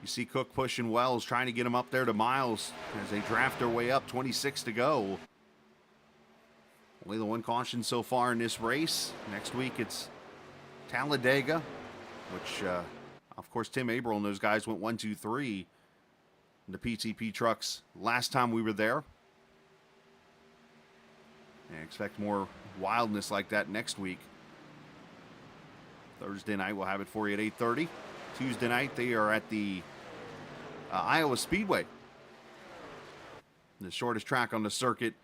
You see Cook pushing Wells, trying to get him up there to Miles as they draft their way up, 26 to go. Only the one caution so far in this race. Next week it's Talladega, which, of course, Tim Averill and those guys went 1, 2, 3 in the PTP trucks last time we were there. And expect more wildness like that next week. Thursday night we'll have it for you at 8:30. Tuesday night they are at the Iowa Speedway, the shortest track on the circuit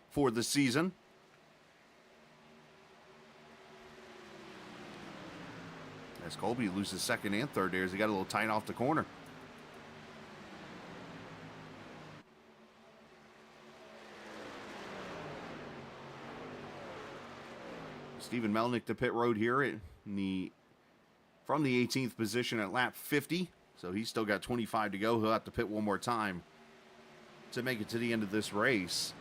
for the season. As Colby loses 2nd and 3rd there as he got a little tight off the corner. Stephen Melnick to pit road here from the 18th position at lap 50. So he's still got 25 to go. He'll have to pit one more time to make it to the end of this race.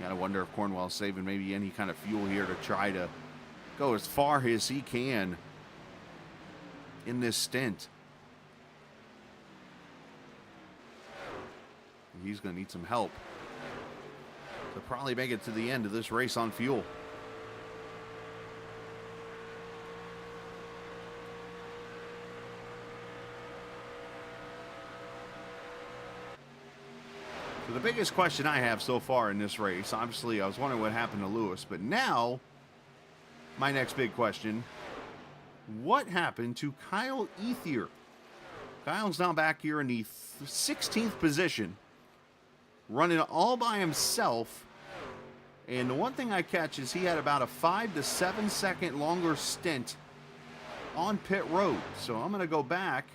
Gotta wonder if Cornwell's saving maybe any kind of fuel here to try to go as far as he can in this stint. He's going to need some help to probably make it to the end of this race on fuel. So the biggest question I have so far in this race, obviously I was wondering what happened to Lewis, but now my next big question, what happened to Kyle Ethier? Kyle's now back here in the 16th position, running all by himself. And the one thing I catch is he had about a 5 to 7 second longer stint on pit road. So I'm going to go back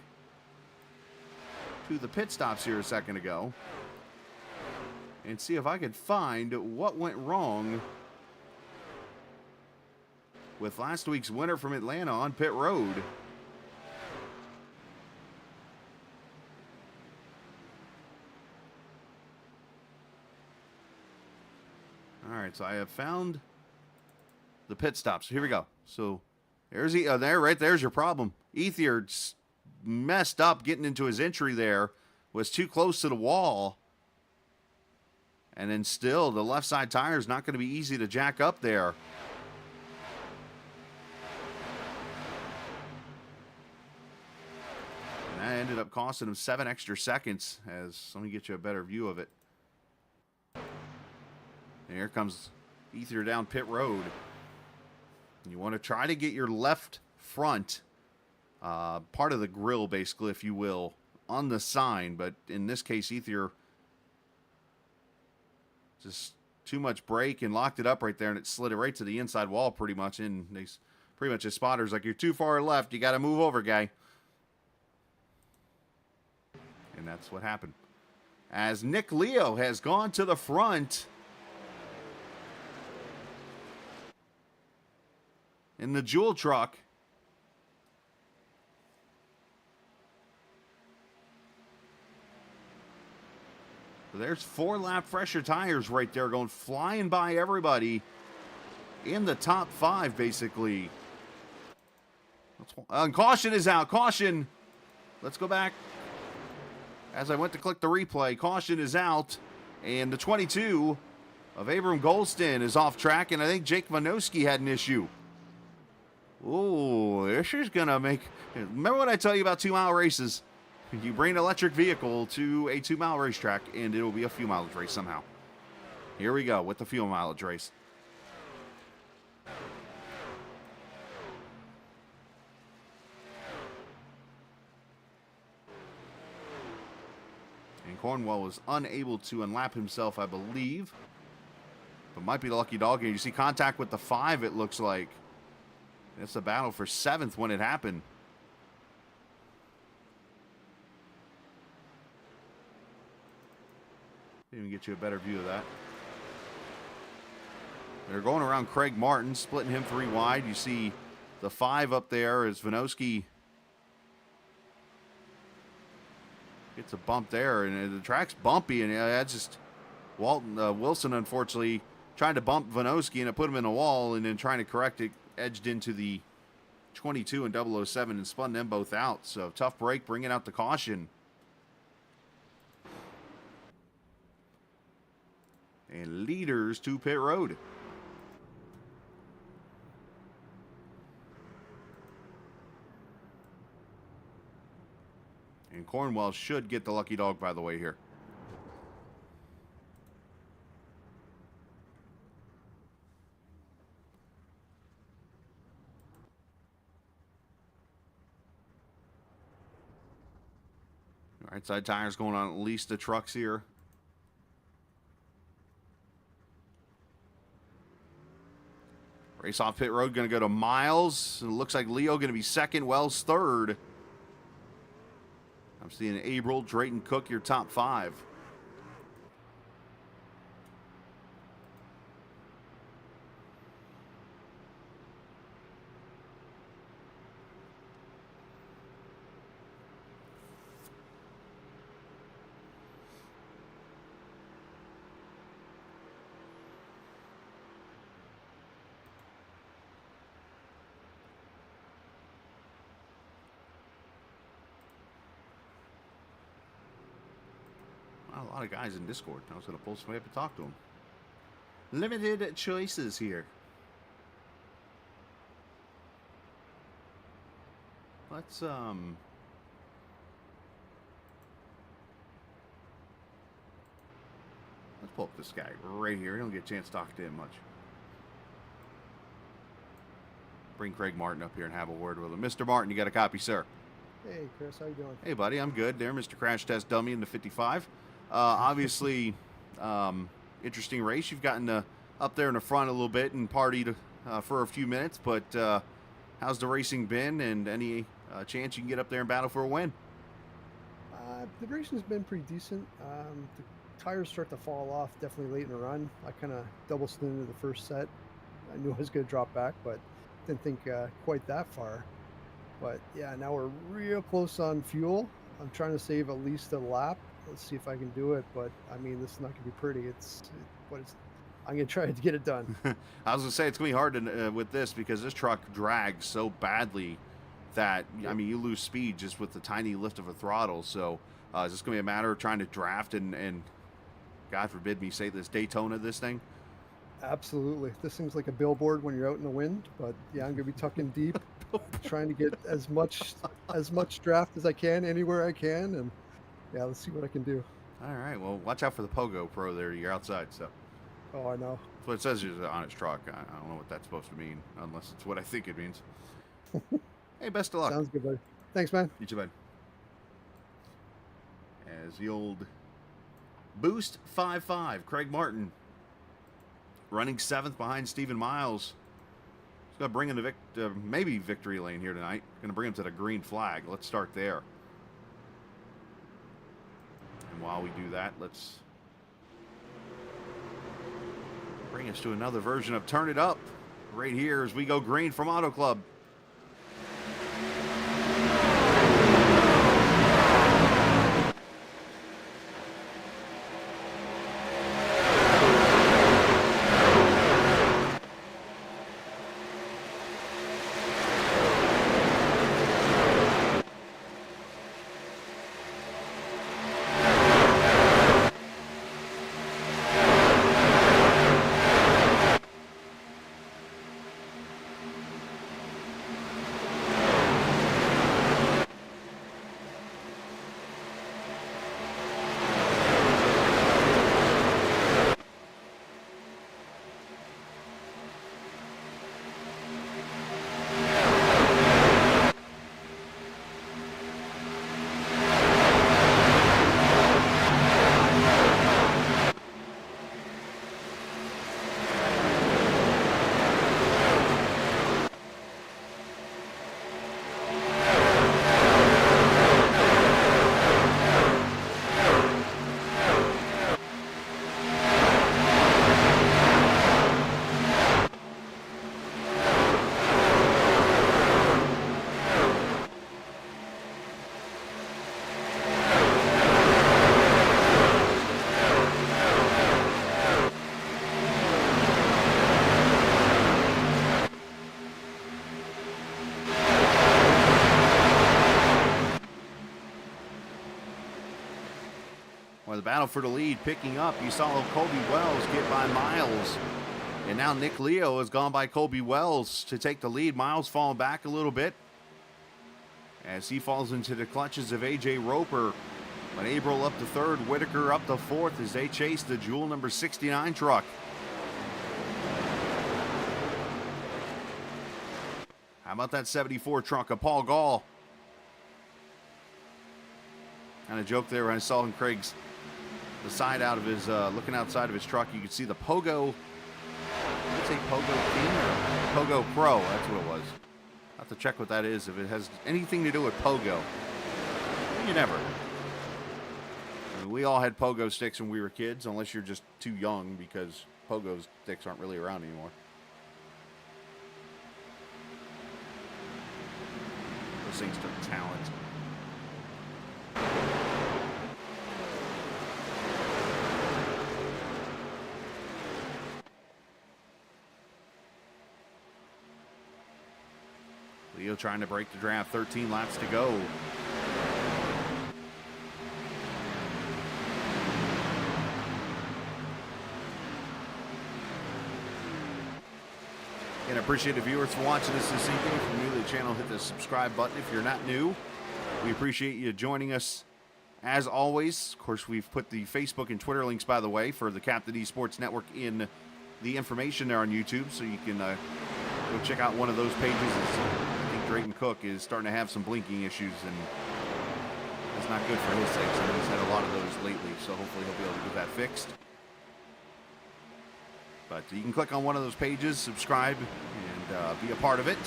to the pit stops here a second ago and see if I could find what went wrong with last week's winner from Atlanta on pit road. All right, so I have found the pit stops. Here we go. So there's there's your problem. Ethier messed up getting into his entry there, was too close to the wall. And then still, the left side tire is not going to be easy to jack up there. And that ended up costing him 7 extra seconds. Let me get you a better view of it. And here comes Ethier down pit road. You want to try to get your left front, part of the grill, basically, if you will, on the sign. But in this case, Ethier just too much brake and locked it up right there, and it slid it right to the inside wall pretty much. And pretty much his spotter's like, you're too far left. You got to move over, guy. And that's what happened. As Nick Leo has gone to the front in the Jewel truck. There's 4-lap fresher tires right there going flying by everybody in the top 5, basically. Caution is out. Caution. Let's go back. As I went to click the replay, caution is out. And the 22 of Abram Golston is off track. And I think Jake Vanoski had an issue. Oh, this is going to make... Remember what I tell you about 2-mile races? You bring an electric vehicle to a 2-mile racetrack, and it'll be a fuel mileage race somehow. Here we go with the fuel mileage race. And Cornwell was unable to unlap himself, I believe. But might be the lucky dog here. You see contact with the 5, it looks like. It's a battle for 7th when it happened. Even get you a better view of that. They're going around Craig Martin, splitting him 3 wide. You see the 5 up there as Vanoski gets a bump there, and the track's bumpy, and that's just Wilson, unfortunately, trying to bump Vanoski, and it put him in a wall, and then trying to correct it, edged into the 22 and 007 and spun them both out. So tough break, bringing out the caution. And leaders to pit road. And Cornwell should get the lucky dog, by the way, here. Right side tires going on at least the trucks here. Race off pit road, going to go to Miles. It looks like Leo going to be second, Wells third. I'm seeing Abril, Drayton, Cook, your top 5. lot of guys in Discord. I was going to pull somebody up and talk to them. Limited choices here. Let's pull up this guy right here. I don't get a chance to talk to him much. Bring Craig Martin up here and have a word with him. Mr. Martin, you got a copy, sir? Hey, Chris, how you doing? Hey, buddy, I'm good. There, Mr. Crash Test Dummy in the 55. Obviously, interesting race. You've gotten up there in the front a little bit and partied for a few minutes, but how's the racing been, and any chance you can get up there and battle for a win? The racing's been pretty decent. The tires start to fall off definitely late in the run. I kind of double stinted the first set. I knew I was going to drop back, but didn't think quite that far. But yeah, now we're real close on fuel. I'm trying to save at least a lap. Let's see if I can do it. But I mean, this is not going to be pretty. I'm going to try to get it done. I was going to say, it's going to be hard to, with this, because this truck drags so badly that, I mean, you lose speed just with the tiny lift of a throttle. So is this going to be a matter of trying to draft and God forbid me say this, Daytona this thing? Absolutely. This seems like a billboard when you're out in the wind, but yeah, I'm going to be tucking deep, trying to get as much draft as I can anywhere I can, and yeah, let's see what I can do. All right, well, watch out for the Pogo Pro there. You're outside, so. Oh, I know. That's what it says on its truck. I don't know what that's supposed to mean, unless it's what I think it means. Hey, best of luck. Sounds good, buddy. Thanks, man. You too, bud. As the old Boost 5.5, Craig Martin, running 7th behind Stephen Miles. He's going to bring in the maybe victory lane here tonight. Going to bring him to the green flag. Let's start there. And while we do that, let's bring us to another version of Turn It Up right here as we go green from Auto Club. The battle for the lead picking up. You saw Colby Wells get by Miles. And now Nick Leo has gone by Colby Wells to take the lead. Miles falling back a little bit as he falls into the clutches of A.J. Roper. But Abril up to 3rd, Whitaker up to 4th as they chase the Jewel number 69 truck. How about that 74 truck of Paul Gall? Kind of joke there when I saw in Craig's the side out of his, looking outside of his truck, you could see the Pogo, let's say Pogo King or Pogo Pro, that's what it was. I'll have to check what that is, if it has anything to do with Pogo. You never. I mean, we all had Pogo sticks when we were kids, unless you're just too young, because Pogo sticks aren't really around anymore. Those things took talent. Leo trying to break the draft, 13 laps to go. And I appreciate the viewers for watching us this evening. If you're new to the channel, hit the subscribe button. If you're not new, we appreciate you joining us as always. Of course, we've put the Facebook and Twitter links, by the way, for the Captain Esports Network in the information there on YouTube, so you can go check out one of those pages. I think Drayton Cook is starting to have some blinking issues, and that's not good for his sake. So he's had a lot of those lately, so hopefully he'll be able to get that fixed. But you can click on one of those pages, subscribe, and be a part of it.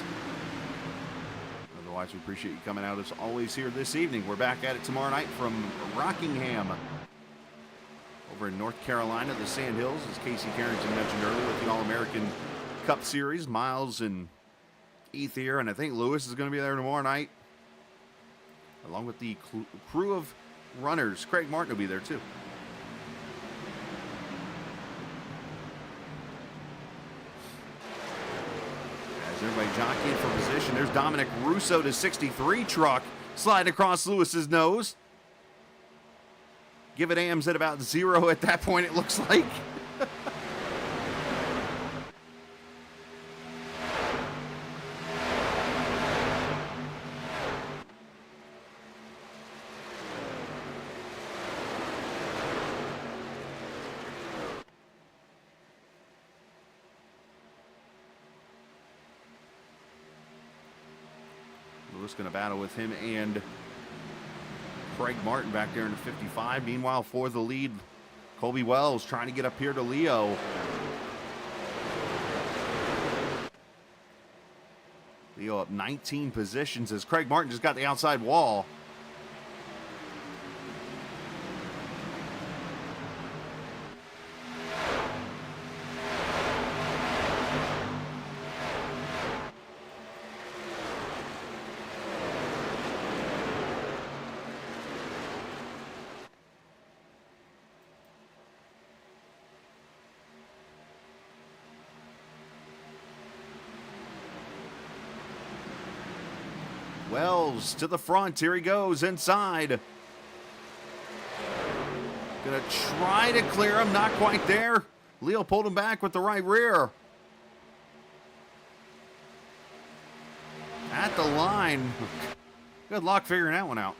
Otherwise, we appreciate you coming out as always here this evening. We're back at it tomorrow night from Rockingham over in North Carolina, the Sand Hills, as Casey Carrington mentioned earlier, with the All-American Cup Series. Miles and Ethier, and I think Lewis is going to be there tomorrow night, along with the crew of runners. Craig Martin will be there too. Everybody jockeying for position. There's Dominic Russo to 63 truck. Slide across Lewis's nose. Give it AMs at about 0 at that point, it looks like. Lewis going to battle with him and Craig Martin back there in the 55. Meanwhile, for the lead, Colby Wells trying to get up here to Leo. Leo up 19 positions as Craig Martin just got the outside wall. Wells to the front. Here he goes inside. Gonna try to clear him. Not quite there. Leo pulled him back with the right rear. At the line. Good luck figuring that one out.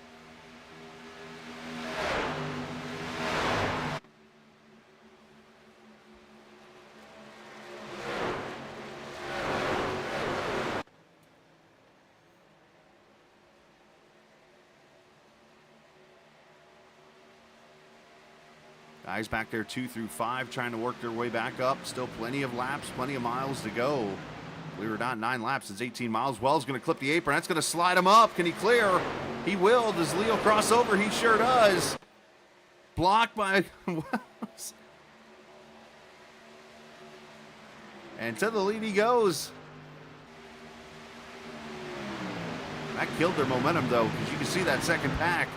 Guys back there 2 through 5 trying to work their way back up. Still plenty of laps, plenty of miles to go. We were down 9 laps. It's 18 miles. Wells going to clip the apron. That's going to slide him up. Can he clear? He will. Does Leo cross over? He sure does. Blocked by Wells. And to the lead he goes. That killed their momentum, though, because you can see that second pack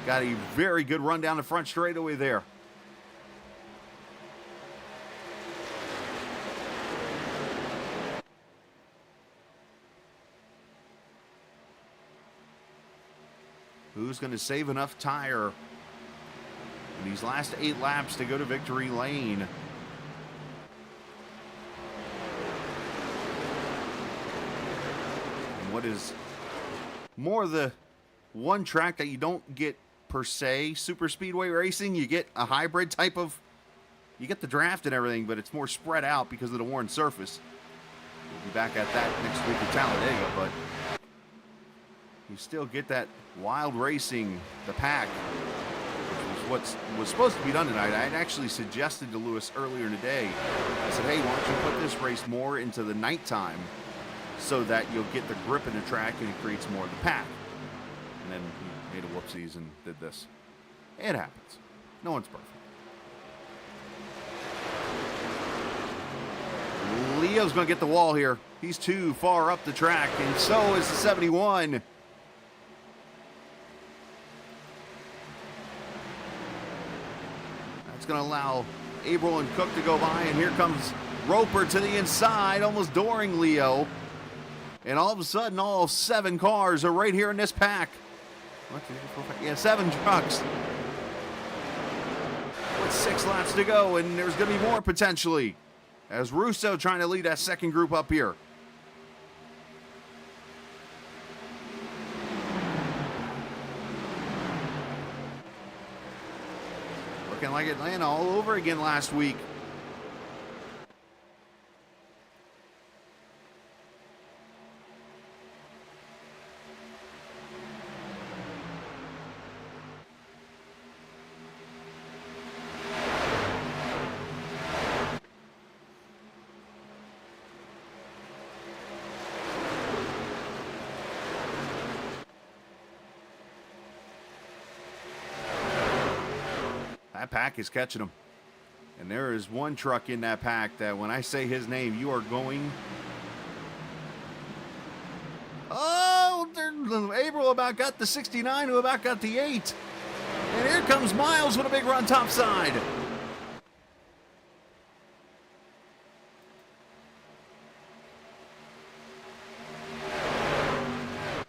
got a very good run down the front straightaway there. Who's going to save enough tire in these last 8 laps to go to victory lane? And what is more the one track that you don't get per se super speedway racing, you get a hybrid type of, you get the draft and everything, but it's more spread out because of the worn surface. We'll be back at that next week in Talladega, but you still get that wild racing, the pack, which was what was supposed to be done tonight. I had actually suggested to Lewis earlier in the day, I said, hey, why don't you put this race more into the nighttime so that you'll get the grip in the track and it creates more of the pack. And then he made a whoopsies and did this. It happens. No one's perfect. Leo's going to get the wall here. He's too far up the track, and so is the 71. That's going to allow Averill and Cook to go by, and here comes Roper to the inside, almost dooring Leo. And all of a sudden, all 7 cars are right here in this pack. 1, 2, 3, 4, 5, yeah, 7 trucks. With 6 laps to go, and there's going to be more potentially. as Russo trying to lead that second group up here. Looking like Atlanta all over again last week. That pack is catching them. And there is one truck in that pack that when I say his name, you are going... Oh, April about got the 69, who about got the 8. And here comes Miles with a big run topside.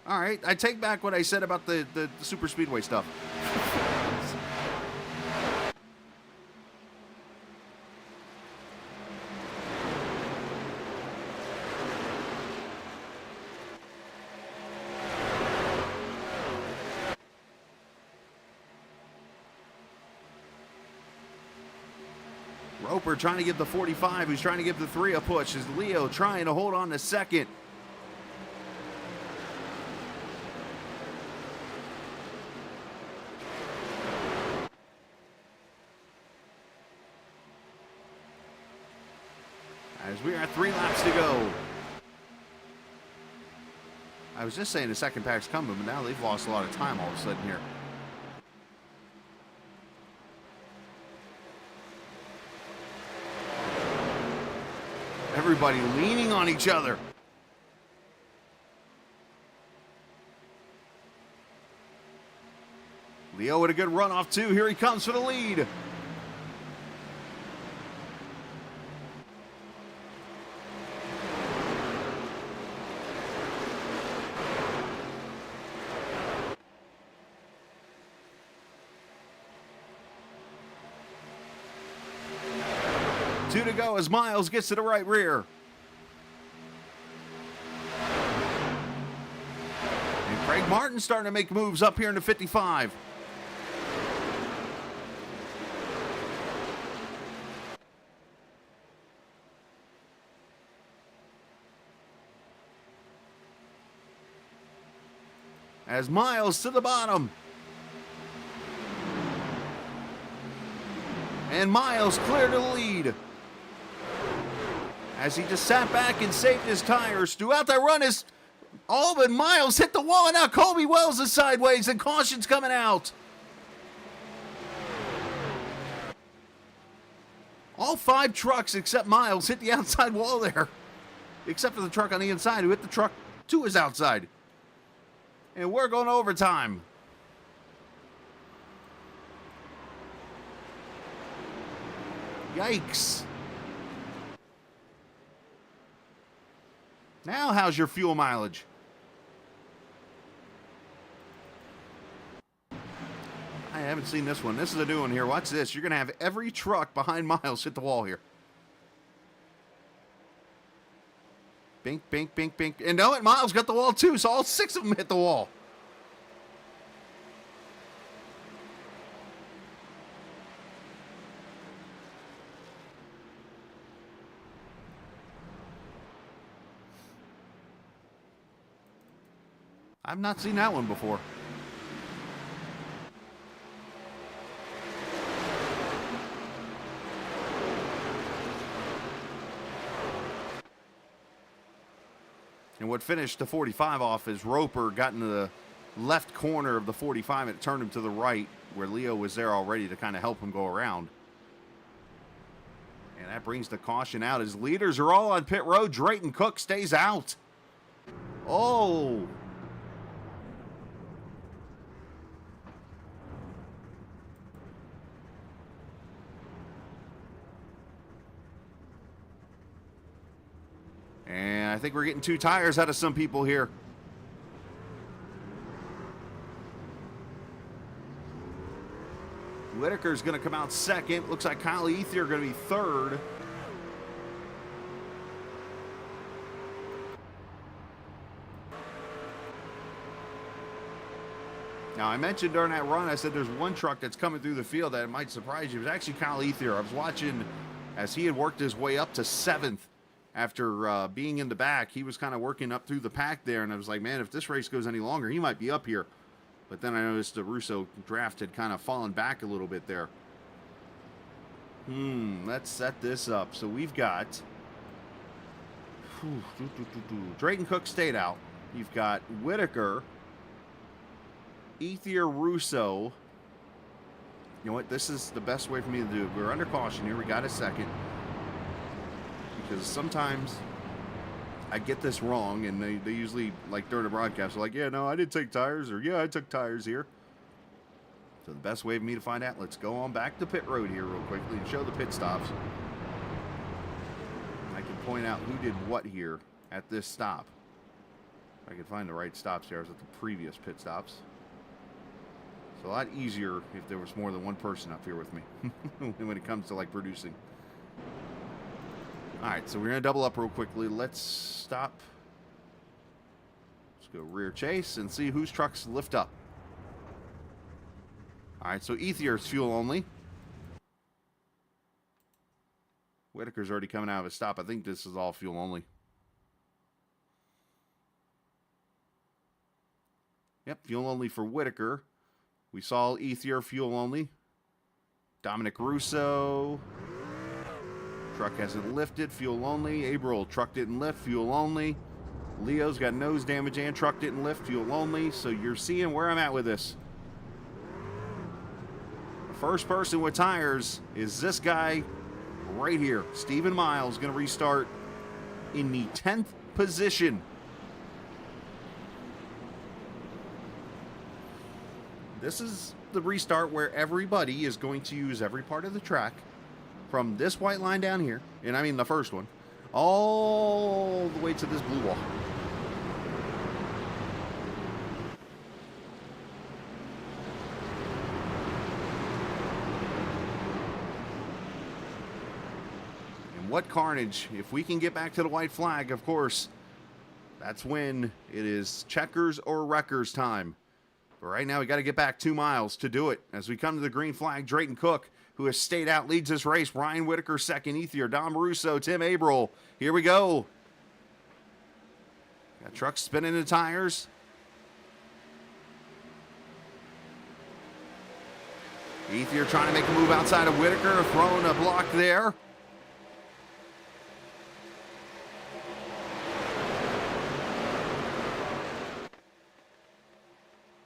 All right, I take back what I said about the super speedway stuff. Roper trying to give the 45, who's trying to give the 3 a push. Is Leo trying to hold on to second. As we are at 3 laps to go. I was just saying the second pack's coming, but now they've lost a lot of time all of a sudden here. Everybody leaning on each other. Leo with a good run off too. Here he comes for the lead. Two to go as Miles gets to the right rear. And Craig Martin starting to make moves up here in the 55. As Miles to the bottom. And Miles clear to the lead. As he just sat back and saved his tires. Throughout that run, is all but Miles hit the wall, and now Colby Wells is sideways, and caution's coming out. All 5 trucks except Miles hit the outside wall there. Except for the truck on the inside, who hit the truck to his outside. And we're going to overtime. Yikes. Now, how's your fuel mileage? I haven't seen this one. This is a new one here. Watch this. You're going to have every truck behind Miles hit the wall here. Bink, bink, bink, bink. And no, and Miles got the wall too, so all 6 of them hit the wall. I've not seen that one before. And what finished the 45 off is Roper got into the left corner of the 45 and it turned him to the right, where Leo was there already to kind of help him go around. And that brings the caution out. His leaders are all on pit road. Drayton Cook stays out. Oh. And I think we're getting 2 tires out of some people here. Whitaker's going to come out second. Looks like Kyle Ethier going to be third. Now, I mentioned during that run, I said there's one truck that's coming through the field that might surprise you. It was actually Kyle Ethier. I was watching as he had worked his way up to 7th after being in the back. He was kind of working up through the pack there, and I was like, man, if this race goes any longer, he might be up here. But then I noticed the Russo draft had kind of fallen back a little bit there. Let's set this up. So we've got Drayton Cook stayed out. You've got Whitaker, Ethier, Russo. You know what? This is the best way for me to do it. We're under caution here. We got a second. Because sometimes I get this wrong, and they usually, like during the broadcast, are like, yeah, no, I didn't take tires, or yeah, I took tires here. So the best way for me to find out, let's go on back to pit road here real quickly and show the pit stops. I can point out who did what here at this stop. I can find the right stops here. I was at the previous pit stops. It's a lot easier if there was more than one person up here with me when it comes to like producing. All right, so we're going to double up real quickly. Let's stop. Let's go rear chase and see whose trucks lift up. All right, so Ethier's fuel only. Whitaker's already coming out of his stop. I think this is all fuel only. Yep, fuel only for Whitaker. We saw Ethier fuel only. Dominic Russo. Truck hasn't lifted, fuel only. Averill, truck didn't lift, fuel only. Leo's got nose damage and truck didn't lift, fuel only. So you're seeing where I'm at with this. The first person with tires is this guy right here. Stephen Miles going to restart in the 10th position. This is the restart where everybody is going to use every part of the track from this white line down here, and I mean the first one, all the way to this blue wall. And what carnage. If we can get back to the white flag, of course, that's when it is checkers or wreckers time. But right now, we got to get back 2 miles to do it. As we come to the green flag, Drayton Cook, who has stayed out, leads this race. Ryan Whitaker second, Ethier, Dom Russo, Tim Averill. Here we go. Got trucks spinning the tires. Ethier trying to make a move outside of Whitaker, throwing a block there.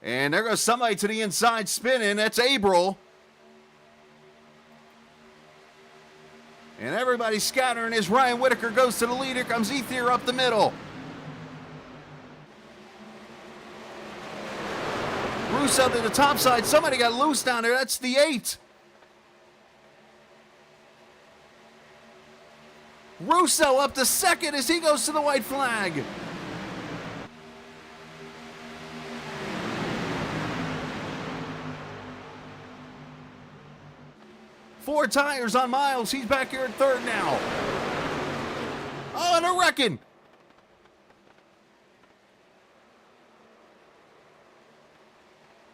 And there goes somebody to the inside spinning. That's Averill. And everybody's scattering as Ryan Whitaker goes to the lead. Here comes Ethier up the middle. Russo to the top side. Somebody got loose down there. That's the 8. Russo up to second as he goes to the white flag. Four tires on Miles. He's back here at third now. Oh, and a wrecking.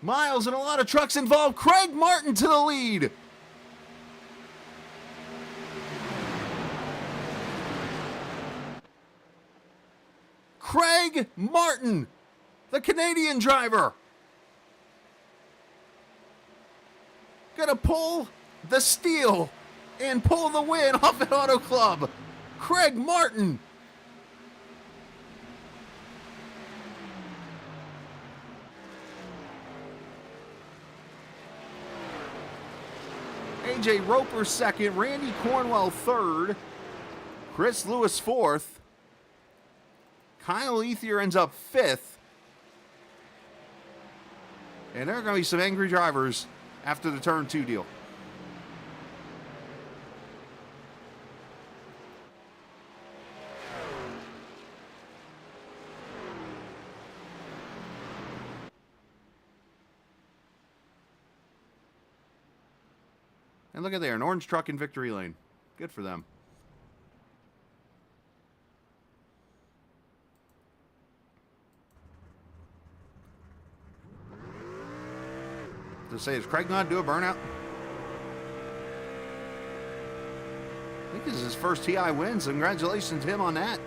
Miles and a lot of trucks involved. Craig Martin to the lead. Craig Martin, the Canadian driver. Gonna pull the steal and pull the win off at Auto Club. Craig Martin. AJ Roper second, Randy Cornwell third, Chris Lewis fourth, Kyle Ethier ends up fifth, and there are going to be some angry drivers after the turn 2 deal. And look at there, an orange truck in victory lane. Good for them. To say, does Craig know how to do a burnout? I think this is his first TI win, so congratulations to him on that.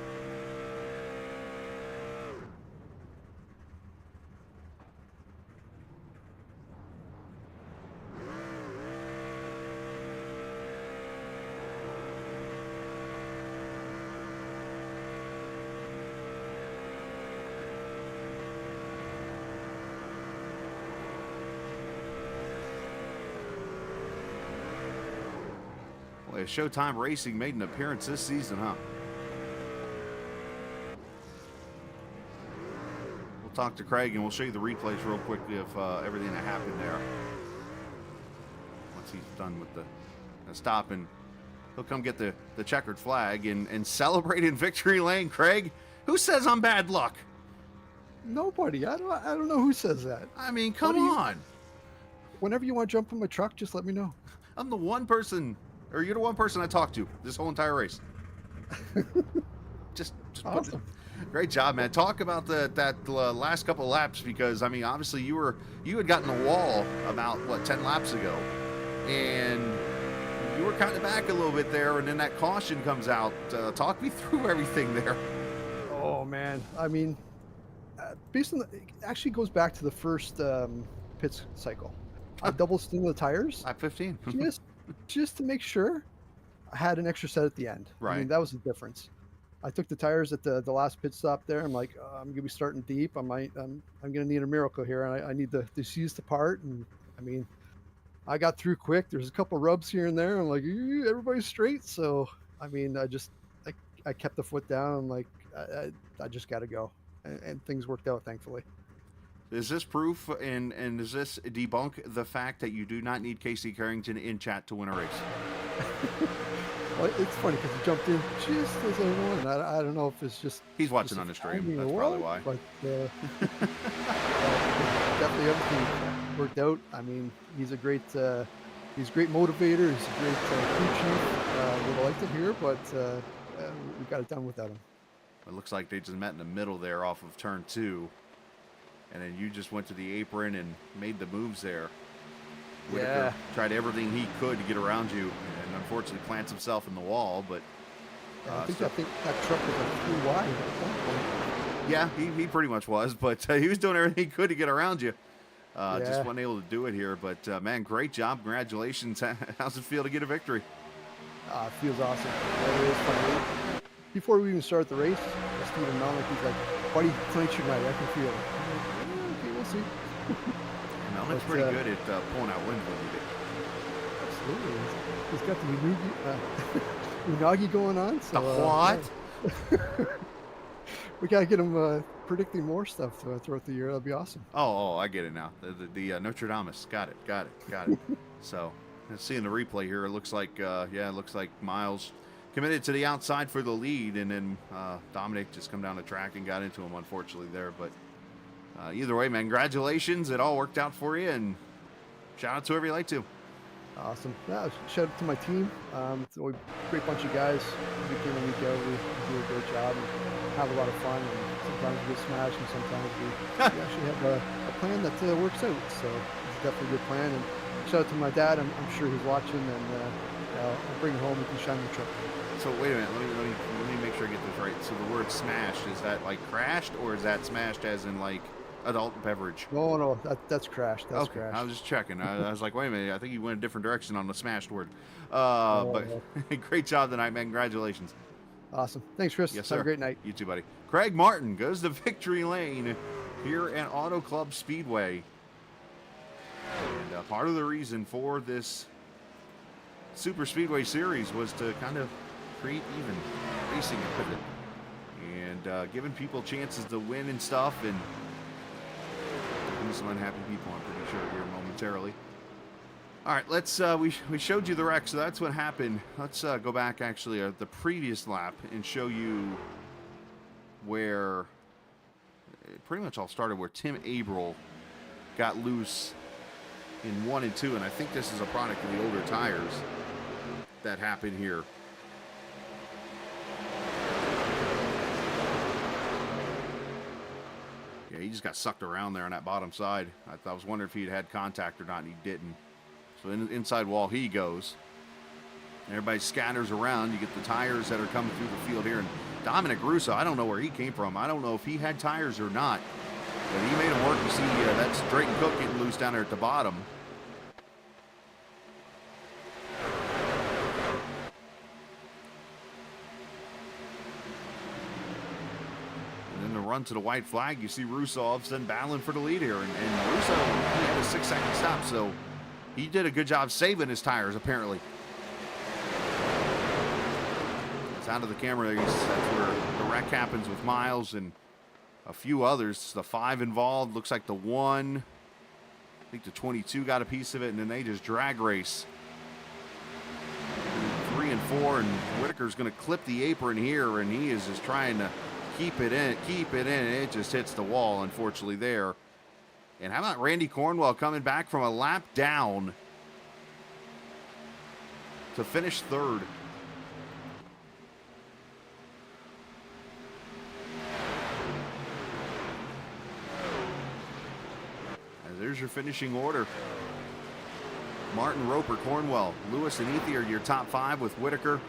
Boy, Showtime Racing made an appearance this season, huh? We'll talk to Craig and we'll show you the replays real quickly of everything that happened there. Once he's done with the stop, and he'll come get the checkered flag and celebrate in victory lane. Craig, who says I'm bad luck? Nobody. I don't know who says that. I mean, come What do you- on. Whenever you want to jump in my truck, just let me know. I'm the one person, or you're the one person I talked to this whole entire race. just Awesome. Great job, man. Talk about that last couple of laps, because I mean, obviously you had gotten the wall about 10 laps ago, and you were kind of back a little bit there, and then that caution comes out. Talk me through everything there. Oh man, I mean, based on it actually goes back to the first pits cycle. I double steamed the tires Lap 15. just to make sure I had an extra set at the end. I Right. mean, that was the difference. I took the tires at the last pit stop there. I'm like, I'm gonna be starting deep. I'm gonna need a miracle here, and I need the seize to part. And I mean, I got through quick. There's a couple rubs here and there. I'm like, everybody's straight. So I mean, I kept the foot down. I'm like, I just got to go, and things worked out thankfully. Is this proof, and does this debunk the fact that you do not need Casey Carrington in chat to win a race? Well, it's funny because he jumped in just as I won. I don't know if it's just He's watching just on the stream. timing That's or probably what, why. But definitely everything worked out. I mean, he's a great motivator. He's a great crew chief. Would have liked it here, but we got it done without him. It looks like they just met in the middle there off of turn 2. And then you just went to the apron and made the moves there. Whitaker tried everything he could to get around you, and unfortunately plants himself in the wall. But I think that truck was like too wide at one point. yeah, he pretty much was. But he was doing everything he could to get around you. Just Yeah. wasn't able to do it here. But man, great job! Congratulations! How's it feel to get a victory? It feels awesome. It is fun. Before we even start the race, Stephen Melnick, he's like, buddy, tonight's your night. I can feel it. I'm like, okay, we'll see. Melnick's But, pretty good at pulling out wins when you do. Absolutely. He's got the Unagi going on. So, The what? we got to get him predicting more stuff throughout the year. That'll be awesome. Oh, I get it now. The Notre Dame. Got it. So, seeing the replay here, it looks like, it looks like Miles committed to the outside for the lead, and then Dominic just come down the track and got into him, unfortunately, there. But either way, man, congratulations. It all worked out for you, and shout out to whoever you like to. Awesome. Yeah, shout out to my team. It's a great bunch of guys. Week in and week out, we do a great job and have a lot of fun. And sometimes we get smashed, and sometimes we actually have a plan that works out. So it's definitely a good plan. And shout out to my dad. I'm sure he's watching, and I'll bring him home and can shine the truck. So wait a minute, let me make sure I get this right. So the word smashed, is that like crashed, or is that smashed as in like adult beverage? No, that's crashed. That's okay, crashed. I was just checking. I was like, wait a minute, I think you went a different direction on the smashed word. Oh, But great job tonight, man. Congratulations. Awesome. Thanks, Chris. Yes, sir. Have a great night. You too, buddy. Craig Martin goes to victory lane here at Auto Club Speedway. And part of the reason for this Super Speedway series was to kind of create even racing equipment and giving people chances to win and stuff, and some unhappy people, I'm pretty sure, here momentarily. All right, let's we showed you the wreck, so that's what happened. Let's go back actually the previous lap and show you where it pretty much all started, where Tim Abril got loose in 1 and 2, and I think this is a product of the older tires that happened here. Yeah, he just got sucked around there on that bottom side. I was wondering if he'd had contact or not, and he didn't. So inside wall he goes. Everybody scatters around. You get the tires that are coming through the field here. And Dominic Russo, I don't know where he came from. I don't know if he had tires or not. But he made them work. You see, that's Drayton Cook getting loose down there at the bottom. And then the run to the white flag, you see Russo all of a sudden battling for the lead here. And Russo, he had a 6-second stop, so he did a good job saving his tires, apparently. It's out of the camera. That's where the wreck happens with Miles and a few others. The 5 involved. Looks like the 1. I think the 22 got a piece of it, and then they just drag race. 3 and 4, and Whitaker's going to clip the apron here, and he is just trying to keep it in, and it just hits the wall, unfortunately, there. And how about Randy Cornwell coming back from a lap down to finish 3rd? There's your finishing order. Martin, Roper, Cornwell, Lewis, and Ethy are your top 5 with Whitaker,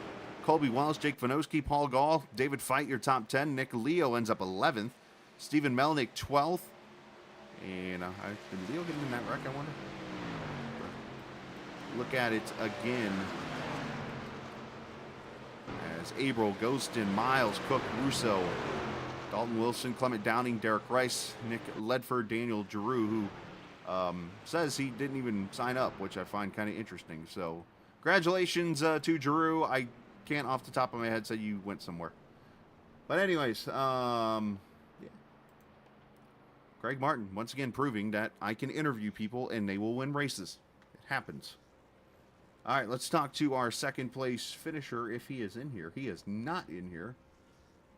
Colby Wells, Jake Vanoski, Paul Gall, David Feit, your top 10. Nick Leo ends up 11th. Stephen Melnick, 12th. And did Leo get in that wreck, I wonder? Look at it again. As Abril, Ghostin, Miles, Cook, Russo, Dalton Wilson, Clement Downing, Derek Rice, Nick Ledford, Daniel Giroux, who says he didn't even sign up, which I find kind of interesting. So congratulations to Giroux. I can't off the top of my head say you went somewhere. But anyways, yeah. Craig Martin, once again proving that I can interview people and they will win races. It happens. All right, let's talk to our second place finisher if he is in here. He is not in here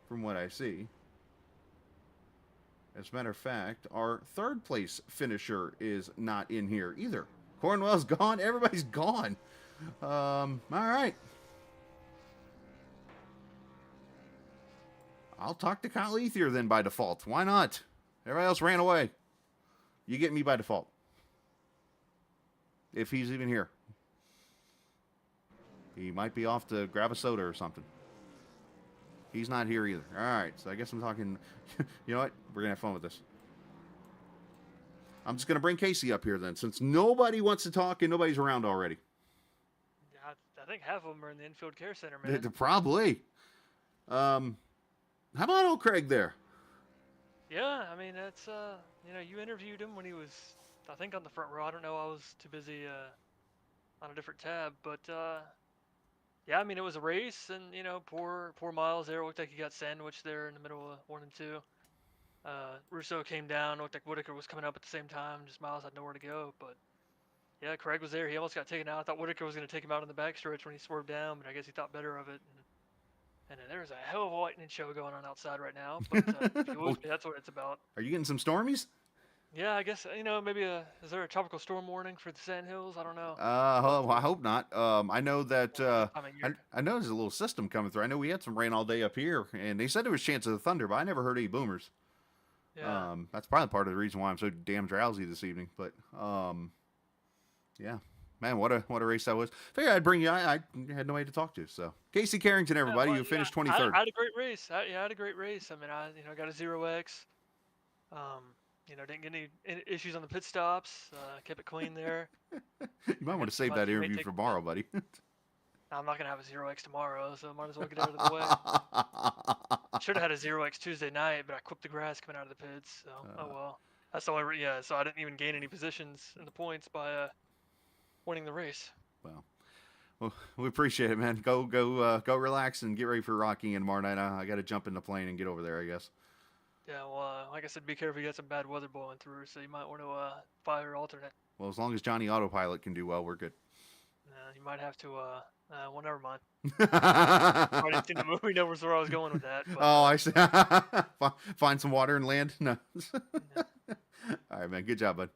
from what I see. As a matter of fact, our third place finisher is not in here either. Cornwell's gone. Everybody's gone. All right. I'll talk to Kyle Ethier then by default. Why not? Everybody else ran away. You get me by default. If he's even here. He might be off to grab a soda or something. He's not here either. All right, so I guess I'm talking... You know what? We're going to have fun with this. I'm just going to bring Casey up here then, since nobody wants to talk and nobody's around already. I think half of them are in the infield care center, man. Probably. How about old Craig there? Yeah, I mean, that's, you interviewed him when he was, I think, on the front row. I don't know. I was too busy on a different tab, but... Yeah, I mean, it was a race, and, poor Miles there. It looked like he got sandwiched there in the middle of 1 and 2. Russo came down. It looked like Whitaker was coming up at the same time. Just Miles had nowhere to go. But, yeah, Craig was there. He almost got taken out. I thought Whitaker was going to take him out in the backstretch when he swerved down, but I guess he thought better of it. And then there's a hell of a lightning show going on outside right now. But if you would, that's what it's about. Are you getting some stormies? Yeah, I guess, maybe is there a tropical storm warning for the Sand Hills? I don't know. I hope not. I know that, I know there's a little system coming through. I know we had some rain all day up here, and they said there was a chance of the thunder, but I never heard any boomers. Yeah. That's probably part of the reason why I'm so damn drowsy this evening, but, yeah. Man, what a race that was. Figured I'd bring you. I had nobody to talk to, so. Casey Carrington, everybody, you finished 23rd. I had a great race. I had a great race. I mean, I got a 0X. Didn't get any issues on the pit stops. Kept it clean there. You might want to save that interview for tomorrow, buddy. I'm not going to have a 0X tomorrow, so I might as well get it out of the way. I should have had a 0X Tuesday night, but I clipped the grass coming out of the pits, so oh well. That's the only so I didn't even gain any positions in the points by winning the race. Well, we appreciate it, man. Go relax and get ready for Rocky tomorrow night. I got to jump in the plane and get over there, I guess. Yeah, well, like I said, be careful. You got some bad weather blowing through, so you might want to fire alternate. Well, as long as Johnny Autopilot can do well, we're good. You might have to, well, never mind. I didn't see the movie numbers where I was going with that. But, oh, I see. Find some water and land? No. Yeah. All right, man. Good job, bud.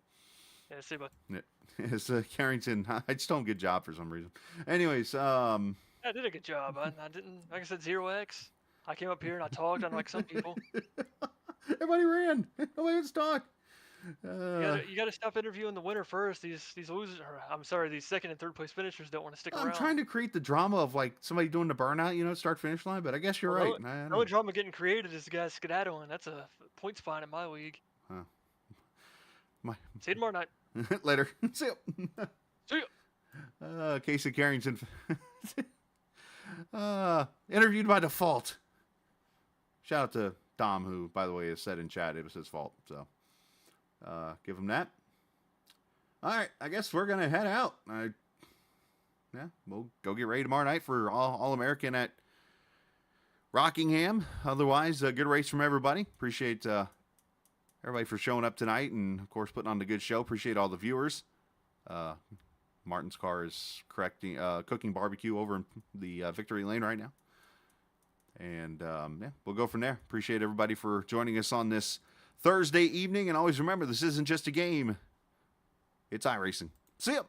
Yeah, see you, bud. Yeah. It's Carrington. I just don't good job for some reason. Anyways, I did a good job. I didn't, like I said, 0X. I came up here and I talked unlike some people. Everybody ran. Nobody was talk. You gotta stop interviewing the winner first. These losers, or, I'm sorry, these second and third place finishers don't want to stick I'm around. trying to create the drama of like somebody doing the burnout, start finish line. But I guess you're right. The only drama getting created is the guy skedaddling. That's a point spot in my league. Huh. See you tomorrow night. Later. See ya. See ya. Casey Carrington. Interviewed by default. Shout out to Dom, who, by the way, has said in chat it was his fault. So, give him that. All right, I guess we're gonna head out. We'll go get ready tomorrow night for All American at Rockingham. Otherwise, a good race from everybody. Appreciate everybody for showing up tonight, and of course putting on the good show. Appreciate all the viewers. Martin's car is cooking barbecue over in the victory lane right now. And we'll go from there. Appreciate everybody for joining us on this Thursday evening. And always remember, this isn't just a game. It's iRacing. See ya.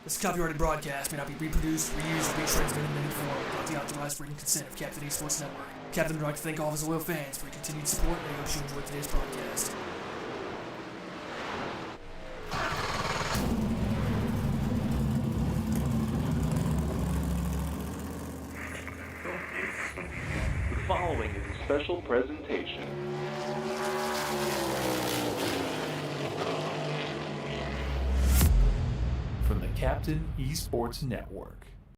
This copyrighted broadcast may not be reproduced, reused, or retransmitted in any form without the authorized written consent of Captain Esports Network. Captain would like to thank all of his loyal fans for your continued support, and I hope you enjoyed today's broadcast. The following is a special presentation. From the Captain Esports Network.